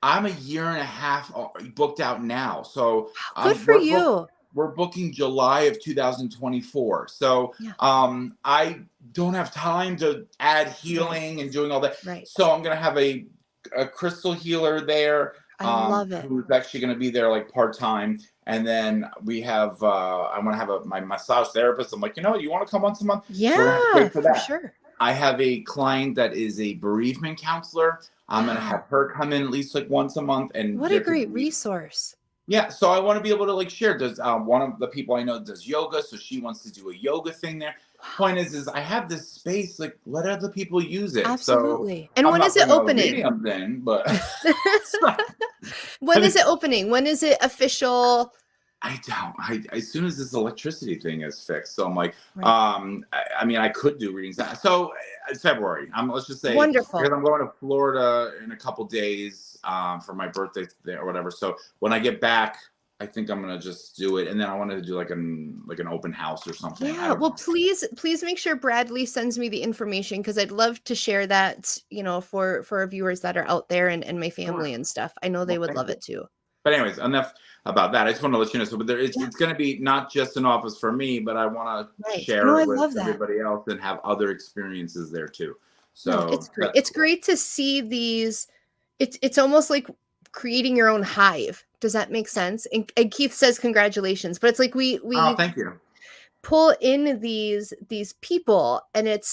I'm a year and a half booked out now. So Good for you. we're booking July of 2024. So Yeah. I don't have time to add healing and doing all that. Right. So I'm going to have a crystal healer there. I love it. Who's actually going to be there like part-time. And then we have, I'm going to have my massage therapist. I'm like, you want to come once a month? Yeah, so we're gonna have to wait for that. sure. I have a client that is a bereavement counselor. I'm going to have her come in at least like once a month. And what a great resource. Yeah, so I want to be able to like share. Does one of the people I know does yoga, so she wants to do a yoga thing there. Point is I have this space, like let other people use it. Absolutely. So and when is it opening? Then, but when is it opening? When is it official? As soon as this electricity thing is fixed. So I'm like, I mean, I could do readings. So it's February. Let's just say, wonderful. Because I'm going to Florida in a couple days for my birthday there or whatever. So when I get back, I think I'm gonna just do it, and then I wanted to do like an open house or something. Yeah, well, please make sure Bradley sends me the information, because I'd love to share that, for our viewers that are out there and my family and stuff. I know they would love it too. But anyways, enough about that. I just want to let you know. So, but it's going to be not just an office for me, but I want to share it with everybody else and have other experiences there too. So it's great. It's great to see these. It's almost like creating your own hive. Does that make sense? And Keith says congratulations, but it's like we thank you. Pull in these people, and it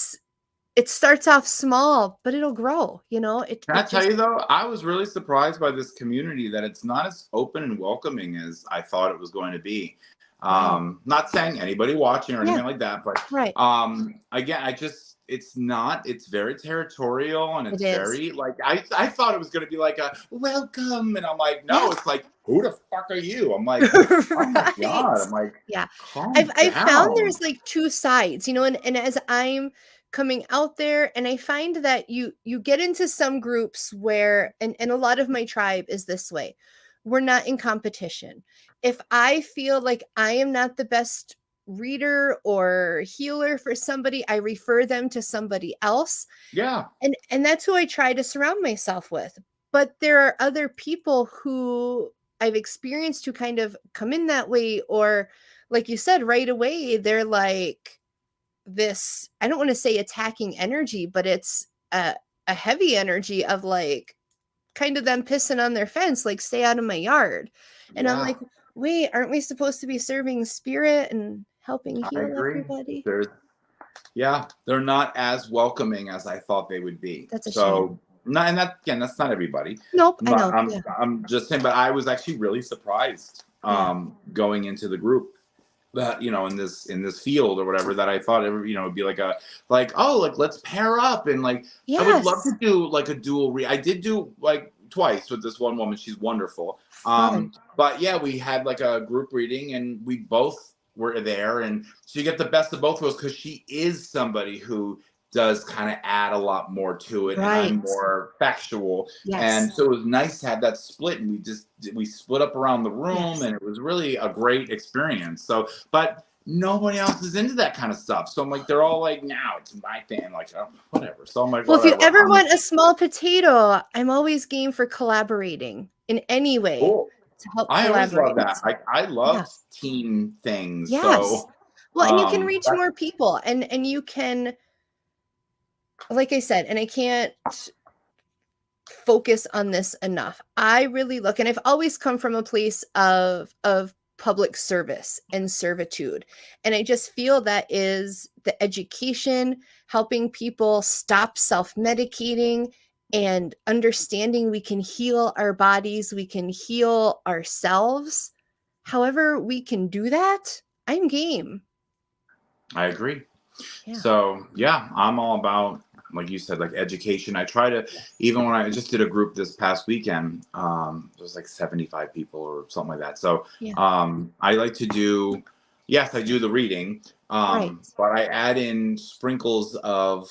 starts off small, but it'll grow. Can I tell you though, I was really surprised by this community, that it's not as open and welcoming as I thought it was going to be. Not saying anybody watching or anything like that, but again, it's very territorial, and it's very like, I thought it was going to be like a welcome, and I'm like, no, it's like, who the fuck are you? I'm like, oh my God. I'm like, I found there's like two sides, and as I'm coming out there, and I find that you get into some groups where, and a lot of my tribe is this way, we're not in competition. If I feel like I am not the best reader or healer for somebody, I refer them to somebody else. Yeah. And that's who I try to surround myself with. But there are other people who I've experienced who kind of come in that way, or like you said, right away, they're like this, I don't want to say attacking energy, but it's a heavy energy of like kind of them pissing on their fence, like stay out of my yard. And I'm like, wait, aren't we supposed to be serving spirit and helping heal everybody? They're not as welcoming as I thought they would be. That's a shame. That's not everybody. Nope, I know. I'm just saying, but I was actually really surprised going into the group that, in this field or whatever, that I thought it would be like let's pair up, and like I would love to do like a dual I did do like twice with this one woman. She's wonderful. But yeah, we had like a group reading, and we both were there, and so you get the best of both worlds, because she is somebody who does kind of add a lot more to it, and I'm more factual. And so it was nice to have that split, and we split up around the room, and it was really a great experience. So, but nobody else is into that kind of stuff. So I'm like, they're all like, now it's my thing, like, oh, whatever. So I'm like, well, if you ever want a small potato, I'm always game for collaborating in any way to help I always collaborate. love that. I love team things. Yes. So, well, and you can reach more people, and you can, like I said, and I can't focus on this enough. I really look, and I've always come from a place of public service and servitude. And I just feel that is the education, helping people stop self-medicating and understanding we can heal our bodies, we can heal ourselves. However we can do that, I'm game. I agree. So I'm all about, like you said, like education. I try to, even when I just did a group this past weekend, it was like 75 people or something like that. So I like to do, I do the reading, but I add in sprinkles of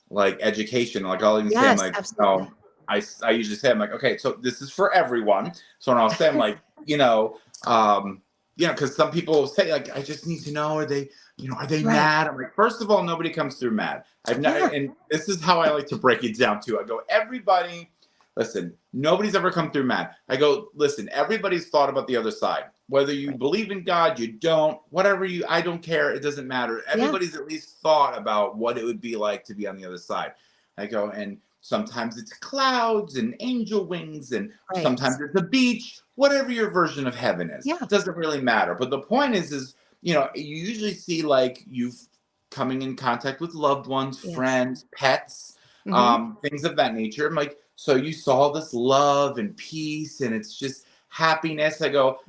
like education. Like I'll even say, I'm like, no, I usually say, I'm like, okay, so this is for everyone. So when I'll say, I'm like, because some people say, like, I just need to know, are they mad? I'm like, first of all, nobody comes through mad. I've never, and this is how I like to break it down too. I go, everybody, listen, nobody's ever come through mad. I go, listen, everybody's thought about the other side. whether you believe in God, you don't, whatever I don't care. It doesn't matter. Everybody's at least thought about what it would be like to be on the other side. I go, and sometimes it's clouds and angel wings, and sometimes it's a beach, whatever your version of heaven is. It doesn't really matter. But the point is, you usually see like you've coming in contact with loved ones, friends, pets, things of that nature. I'm like, so you saw this love and peace, and it's just happiness. I go,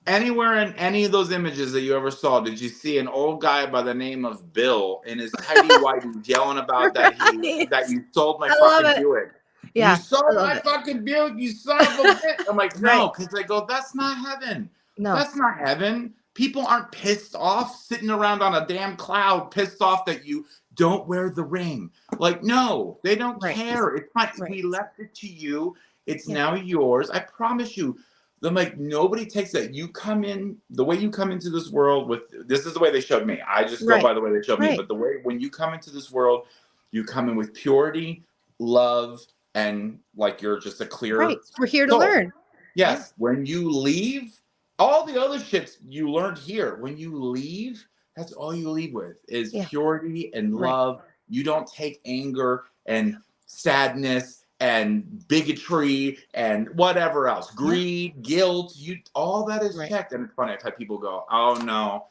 anywhere in any of those images that you ever saw, did you see an old guy by the name of Bill in his tidy whities yelling about that you sold my fucking Buick? You sold my fucking Buick, you son of a bitch. I'm like, no, because I go, that's not heaven. No, that's not heaven. People aren't pissed off sitting around on a damn cloud, pissed off that you don't wear the ring. Like, no, they don't care. It's fine. We left it to you. It's now yours. I promise you. I'm like, nobody takes that. You come in, the way you come into this world with, this is the way they showed me. I just go by the way they showed me. But the way, when you come into this world, you come in with purity, love, and like you're just a clear We're here to learn. Yes. When you leave, all the other shits you learned here, when you leave, that's all you leave with is purity and love. You don't take anger and sadness and bigotry and whatever else, greed, guilt, all that is checked. And it's funny, I've had people go, oh no,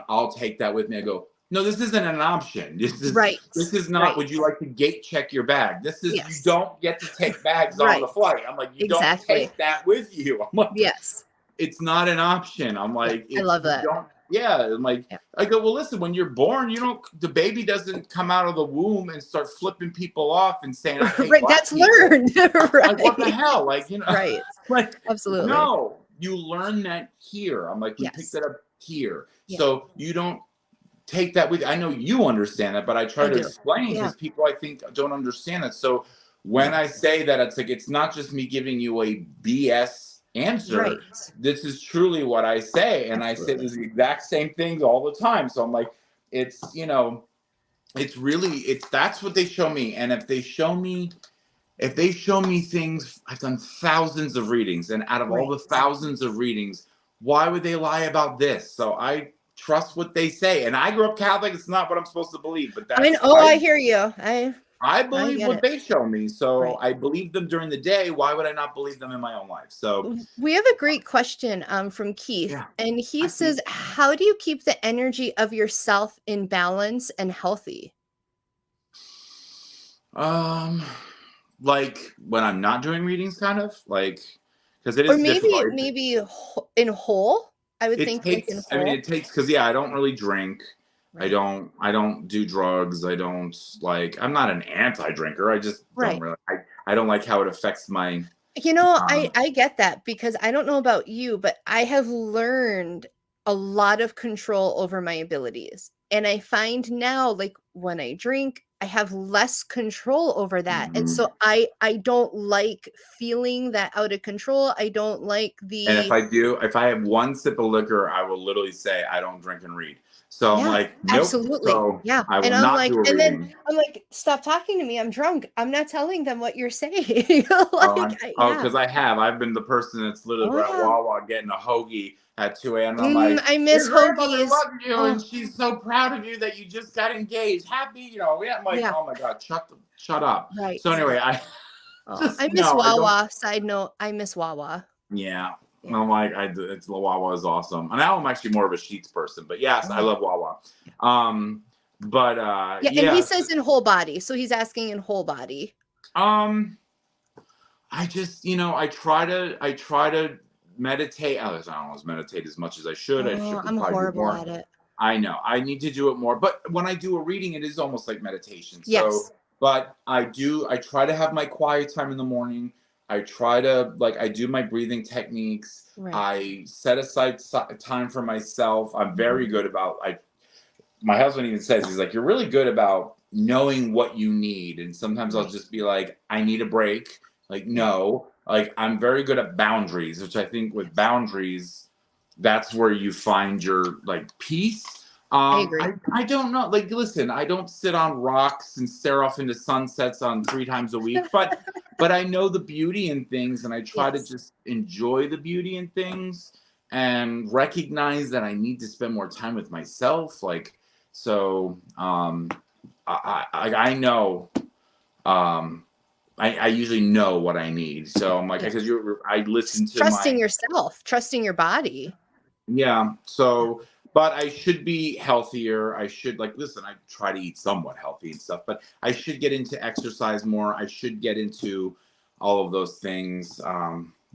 I'll take that with me. I go, no, this isn't an option. This is not, would you like to gate check your bag? This is, you don't get to take bags on the flight. I'm like, you don't take that with you. I'm like, it's not an option. I'm like, I love that. I'm like, I go, well, listen, when you're born, the baby doesn't come out of the womb and start flipping people off and saying, that's learned. Like, what the hell? Like, like, absolutely. No, you learn that here. I'm like, you pick that up here. So you don't take that with, I know you understand that, but I try to explain because people, I think, don't understand it. So when I say that, it's like, it's not just me giving you a BS answer. This is truly what I say, and I say the exact same things all the time. So I'm like, it's it's really that's what they show me. And if they show me things, I've done thousands of readings, and out of all the thousands of readings, why would they lie about this? So I trust what they say, and I grew up Catholic. It's not what I'm supposed to believe, but that's I hear you. I believe what they show me. So I believe them during the day. Why would I not believe them in my own life? So we have a great question from Keith. And he says, how do you keep the energy of yourself in balance and healthy? Like when I'm not doing readings, kind of like, because it is, or maybe in whole. I would think takes, like in whole. I mean, it takes, because I don't really drink. I don't do drugs. I don't like, I'm not an anti-drinker. I just don't really, I don't like how it affects my, I get that, because I don't know about you, but I have learned a lot of control over my abilities. And I find now, like when I drink, I have less control over that. And so I don't like feeling that out of control. I don't like and if I have one sip of liquor, I will literally say I don't drink and read. So I'm like, nope. Absolutely. So I will and I'm not like, do a and reading. then I'm like, stop talking to me. I'm drunk. I'm not telling them what you're saying. Because I've been the person that's literally at Wawa getting a hogie at 2 a.m. I'm like, I miss your hoagies. loves you, and she's so proud of you that you just got engaged. Happy, I'm like, oh my God, shut up. Right. So anyway, I miss Wawa. Side note, I miss Wawa. Yeah. I'm like, it's Wawa is awesome. And now I'm actually more of a Sheets person, but yes, I love Wawa. But and he says in whole body, so he's asking in whole body. I just, I try to meditate. I don't always meditate as much as I should. I'm horrible at it. I know. I need to do it more. But when I do a reading, it is almost like meditation. Yes. So, but I try to have my quiet time in the morning. I try to, I do my breathing techniques. I set aside time for myself. I'm very good about, my husband even says, he's like, you're really good about knowing what you need. And sometimes I'll just be like, I need a break. Like, no, I'm very good at boundaries, which I think with boundaries, that's where you find your peace. I agree. I don't know. Listen, I don't sit on rocks and stare off into sunsets on 3 times a week, but I know the beauty in things, and I try to just enjoy the beauty in things. and recognize that I need to spend more time with myself. Like, so I know, I usually know what I need. So I'm like, because I listen to trusting yourself, trusting your body. Yeah. So, but I should be healthier. I should, like, listen, I try to eat somewhat healthy and stuff, but I should get into exercise more. I should get into all of those things.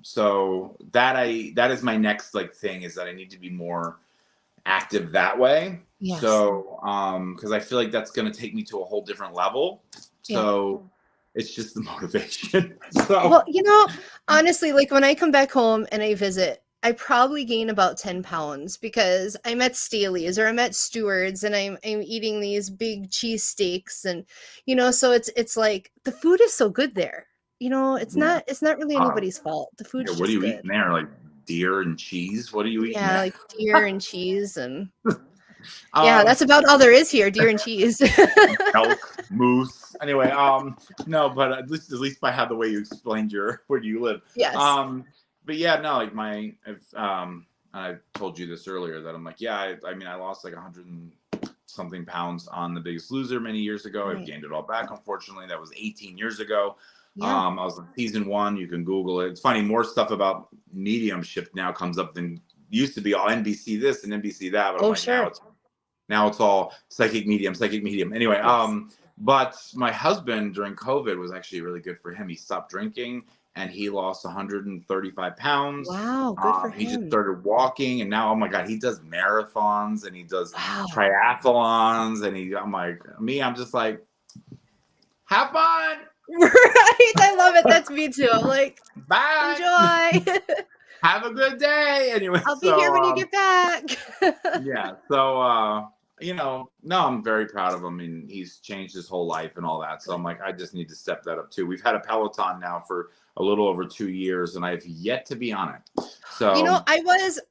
So that is my next like thing, is that I need to be more active that way. Yes. So, because I feel like that's going to take me to a whole different level. So it's just the motivation. So, well, you know, honestly, like when I come back home and I visit, I probably gain about 10 pounds because I'm at Staley's or I'm at Stewart's and I'm eating these big cheese steaks, and you know, so it's like the food is so good there. You know, it's not really anybody's fault. The food's what are just you good. eating there? Like deer and cheese? What are you eating? Yeah, like deer and cheese and yeah, that's about all there is here, deer and cheese. Elk, moose. Anyway, no, but at least I have the way you explained where you live. Yes. But yeah, no, like I told you this earlier that I'm like, yeah, I mean, I lost like 100 and something pounds on The Biggest Loser many years ago. I've gained it all back. Unfortunately, that was 18 years ago. I was on season 1. You can Google it. It's funny. More stuff about mediumship now comes up than used to be all NBC this and NBC that. But I'm like, now it's all psychic medium. Anyway, but my husband during COVID was actually really good for him. He stopped drinking and he lost 135 pounds. Wow, good for him. He just started walking, and now, oh my God, he does marathons and he does triathlons, and I'm just like, have fun. Right, I love it. That's me too. I'm like, bye, enjoy. Have a good day. Anyway, I'll be here when you get back. Yeah. So, you know, no, I'm very proud of him. I mean, he's changed his whole life and all that. So I'm like, I just need to step that up too. We've had a Peloton now for a little over 2 years, and I've yet to be on it. So, you know, I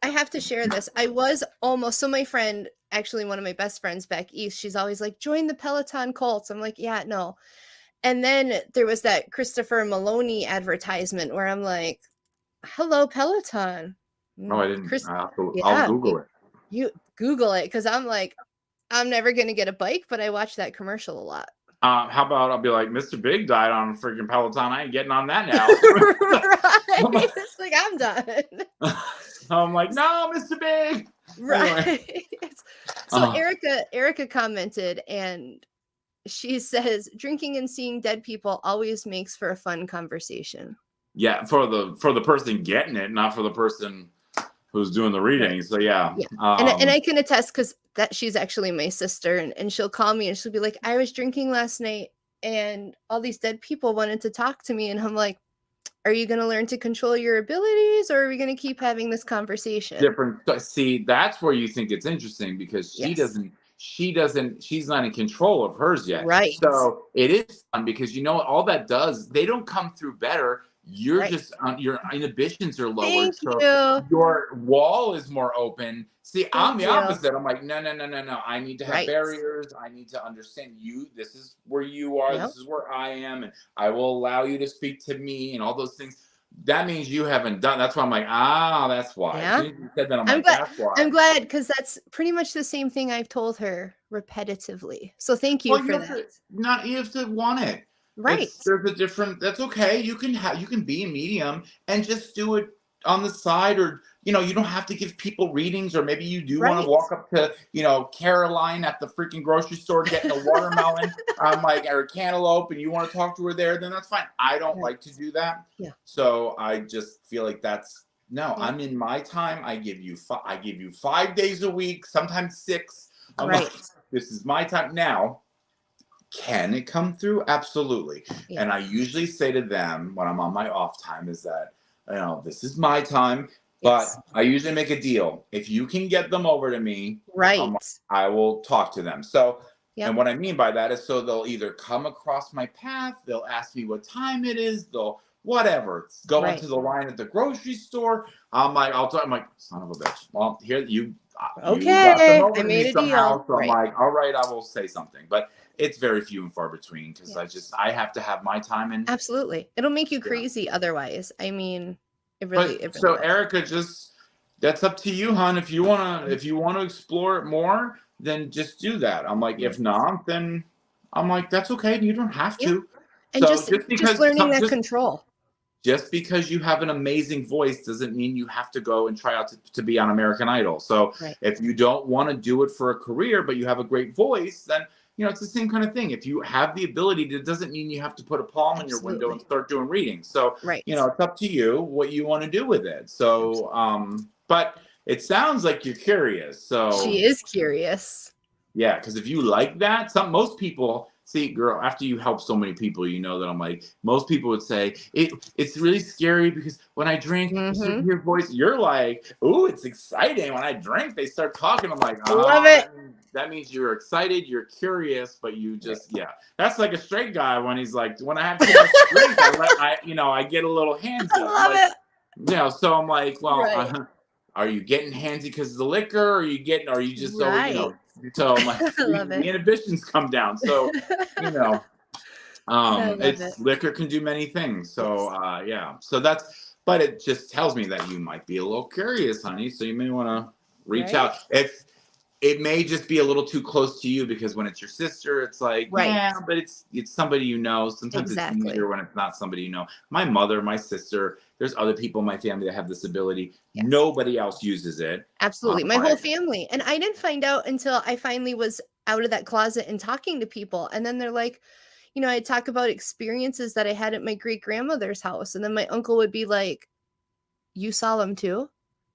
have to share this. I was almost, so my friend, actually one of my best friends back east, she's always like, join the Peloton cult. I'm like, yeah, no. And then there was that Christopher Maloney advertisement where I'm like, hello, Peloton. No, I didn't. I'll Google it. You Google it, because I'm like, I'm never going to get a bike, but I watch that commercial a lot. How about I'll be like, Mr. Big died on a freaking Peloton. I ain't getting on that now. Right. It's like, I'm done. So I'm like, no, Mr. Big. Right. Anyway. So Erica commented, and she says, drinking and seeing dead people always makes for a fun conversation. Yeah, for the person getting it, not for the person who's doing the reading. So yeah. And I can attest, because she's actually my sister, and she'll call me and she'll be like, I was drinking last night and all these dead people wanted to talk to me, and I'm like, are you going to learn to control your abilities, or are we going to keep having this conversation? See, that's where you think it's interesting, because she's not in control of hers yet. Right. So it is fun, because you know all that does, they don't come through better. You're just your inhibitions are lowered. Your wall is more open. See, I'm the opposite. I'm like, no. I need to have barriers. I need to understand you. This is where you are. This is where I am. And I will allow you to speak to me and all those things. That means you haven't done. That's why I'm like, that's why. Yeah. You said that, I'm glad, that's why. I'm glad, because that's pretty much the same thing I've told her repetitively. So thank you for that. You have to want it. Right. There's a different, that's okay. You can be a medium and just do it on the side, or, you know, you don't have to give people readings, or maybe you do want to walk up to, you know, Caroline at the freaking grocery store getting a watermelon, or a cantaloupe, and you want to talk to her there, then that's fine. I don't like to do that. Yeah. So I just feel like I'm in my time. I give you 5 days a week, sometimes 6. I'm like, this is my time now. Can it come through? Absolutely. Yeah. And I usually say to them when I'm on my off time is that, you know, this is my time, but I usually make a deal. If you can get them over to me, I will talk to them. So, and what I mean by that is, so they'll either come across my path, they'll ask me what time it is, they'll whatever, go into the line at the grocery store. I'm like, son of a bitch. Well, here you got them over I made a somehow, deal. So I'm like, all right, I will say something. But it's very few and far between, because I have to have my time. And absolutely, it'll make you crazy otherwise. I mean, it really. So Erica, just That's up to you, hon. If you wanna explore it more, then just do that. I'm like, if not, then I'm like, that's okay. You don't have Yeah. to. And So just learning that control. just because you have an amazing voice doesn't mean you have to go and try out to be on American Idol. So Right. if you don't want to do it for a career, but you have a great voice, then it's the same kind of thing. If you have the ability, it doesn't mean you have to put a palm in your window and Absolutely. start doing readings. So Right. it's up to you what you want to do with it. So but it sounds like you're curious. So She is curious. yeah, because if you like that, most people see, girl, after you help so many people, you know that I'm like, most people would say it's really scary because when I drink, I start to hear voice. You're like, ooh, it's exciting. When I drink, they start talking. I'm like, Love it. that means you're excited, you're curious, but you just That's like a straight guy when he's like, when I have too much drink, I get a little handsy. I love it. So I'm like, well, Right. are you getting handsy because of the liquor? Or are you just so Right. So like I love the it. inhibitions come down. So I love it. liquor can do many things. So Yes. So but it just tells me that you might be a little curious, honey. So you may want to reach out. Right. If it may just be a little too close to you because when it's your sister, it's like, Right. yeah, but it's somebody you know. Sometimes Exactly. it's easier when it's not somebody you know. My mother, my sister, there's other people in my family that have this ability. Yes. Nobody else uses it. Absolutely. My whole family. And I didn't find out until I finally was out of that closet and talking to people. And then they're like, I talk about experiences that I had at my great grandmother's house. And then my uncle would be like, you saw them too?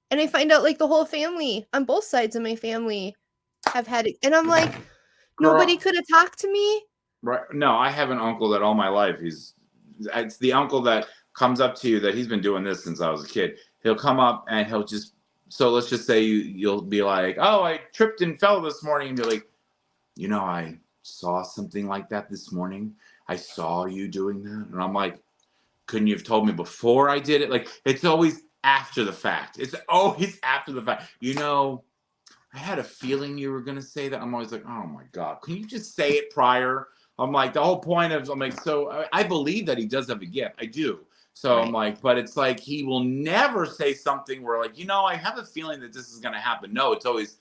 And I find out like the whole family on both sides of my family have had it. And I'm like, nobody could have talked to me. Right. No, I have an uncle that all my life it's the uncle that comes up to you that he's been doing this since I was a kid. He'll come up and he'll just, so let's just say you'll be like, oh, I tripped and fell this morning. And be like, I saw something like that this morning. I saw you doing that. And I'm like, couldn't you have told me before I did it? Like, it's always after the fact. It's always after the fact. I had a feeling you were going to say that. I'm always like, oh my God, can you just say it prior? I'm like, the whole point of, I'm like, so I believe that he does have a gift. I do. So I'm like, but it's like, he will never say something where like, I have a feeling that this is going to happen. No, it's always,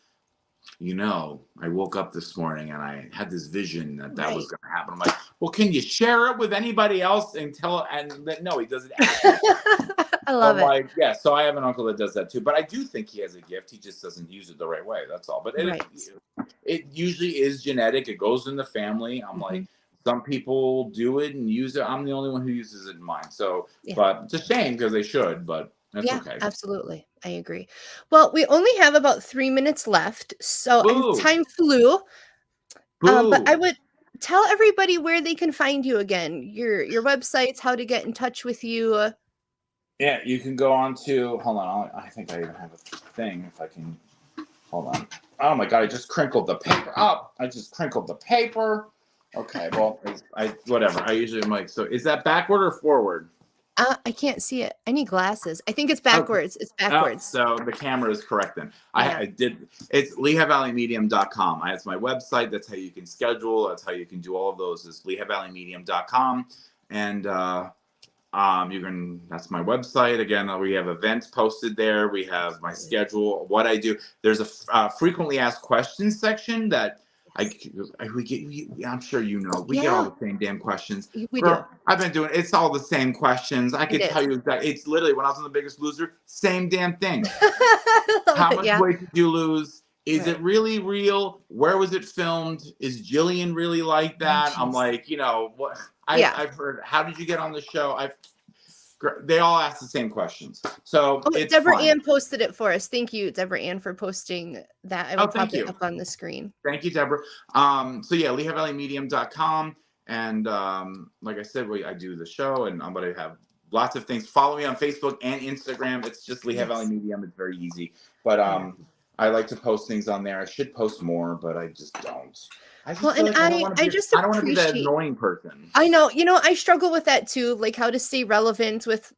I woke up this morning and I had this vision that was going to happen. I'm like, well, can you share it with anybody else and tell? And that no, he doesn't. I love it. Like, yeah, so I have an uncle that does that too. But I do think he has a gift. He just doesn't use it the right way. That's all. But it usually is genetic. It goes in the family. I'm like, some people do it and use it. I'm the only one who uses it in mine. So, but it's a shame because they should. But that's okay. Absolutely. I agree. Well, we only have about 3 minutes left. So and time flew. But I would tell everybody where they can find you again. Your websites, how to get in touch with you. Yeah, you can go on to, hold on, I think I even have a thing if I can, hold on. Oh my God, I just crinkled the paper up. Okay, well, whatever. I usually am like, so is that backward or forward? I can't see it. I need glasses. I think it's backwards. It's backwards. Oh, so the camera is correct then. I did. It's LehighValleyMedium.com. That's my website. That's how you can schedule. That's how you can do all of those. Is LehighValleyMedium.com, and that's my website. Again, we have events posted there. We have my schedule, what I do. There's a frequently asked questions section that we get. I'm sure we get all the same damn questions. We do. I've been doing it's all the same questions. I could tell you exactly. It's literally when I was on The Biggest Loser, same damn thing. How much weight did you lose? Is it really real? Where was it filmed? Is Jillian really like that? I'm like, what? I've heard. How did you get on the show? They all ask the same questions. So Deborah Ann posted it for us. Thank you, Deborah Ann, for posting that. I will pop it up on the screen. Thank you, Deborah. So yeah, LehighValleyMedium.com. And like I said, I do the show, and I'm going to have lots of things. Follow me on Facebook and Instagram. It's just Lehigh Valley Medium. It's very easy. But I like to post things on there. I should post more, but I just don't. I don't want to be that annoying person. I know. I struggle with that too, like how to stay relevant with,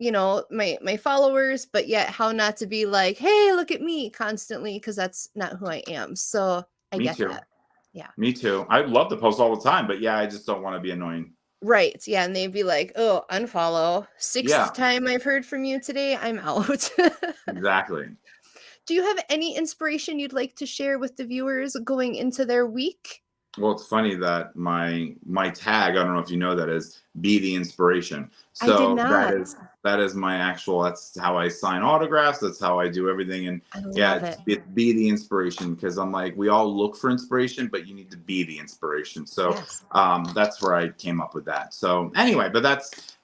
my followers, but yet how not to be like, hey, look at me constantly, because that's not who I am. So I get that. Yeah. Me too. I love to post all the time, but yeah, I just don't want to be annoying. Right. Yeah. And they'd be like, oh, unfollow. Yeah, Sixth time I've heard from you today. I'm out. exactly. Do you have any inspiration you'd like to share with the viewers going into their week? Well, it's funny that my tag, I don't know if you know that, is be the inspiration. I did So not. that is my actual, that's how I sign autographs, that's how I do everything. And I yeah, love it. it's be the inspiration, because I'm like, we all look for inspiration, but you need to be the inspiration. So Yes. that's where I came up with that. So anyway, but that's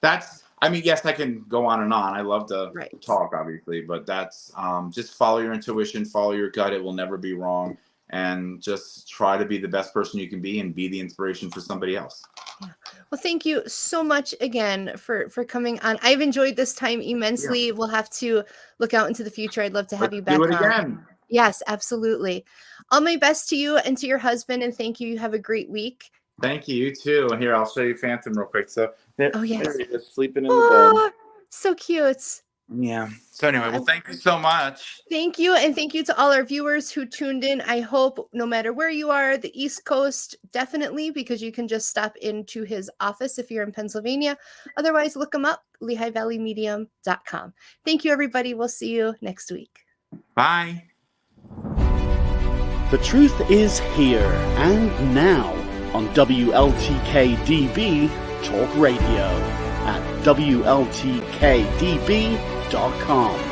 I mean, yes, I can go on and on. I love to Right. talk, obviously, but that's just follow your intuition, follow your gut. It will never be wrong. And just try to be the best person you can be and be the inspiration for somebody else. Yeah. Well, thank you so much again for coming on. I've enjoyed this time immensely. Yeah. We'll have to look out into the future. I'd love to have Let's you do back it on. again. Yes, absolutely. All my best to you and to your husband, and thank you. You have a great week. Thank you. You too. And here, I'll show you Phantom real quick. So Oh, yes. there he is, sleeping in the bed. Oh, so cute. Yeah. So anyway, well, thank you so much. Thank you. And thank you to all our viewers who tuned in. I hope no matter where you are, the East Coast, definitely, because you can just stop into his office if you're in Pennsylvania. Otherwise, look him up, LehighValleyMedium.com. Thank you, everybody. We'll see you next week. Bye. The truth is here and now on WLTK-DB Talk Radio at WLTK-DB.com.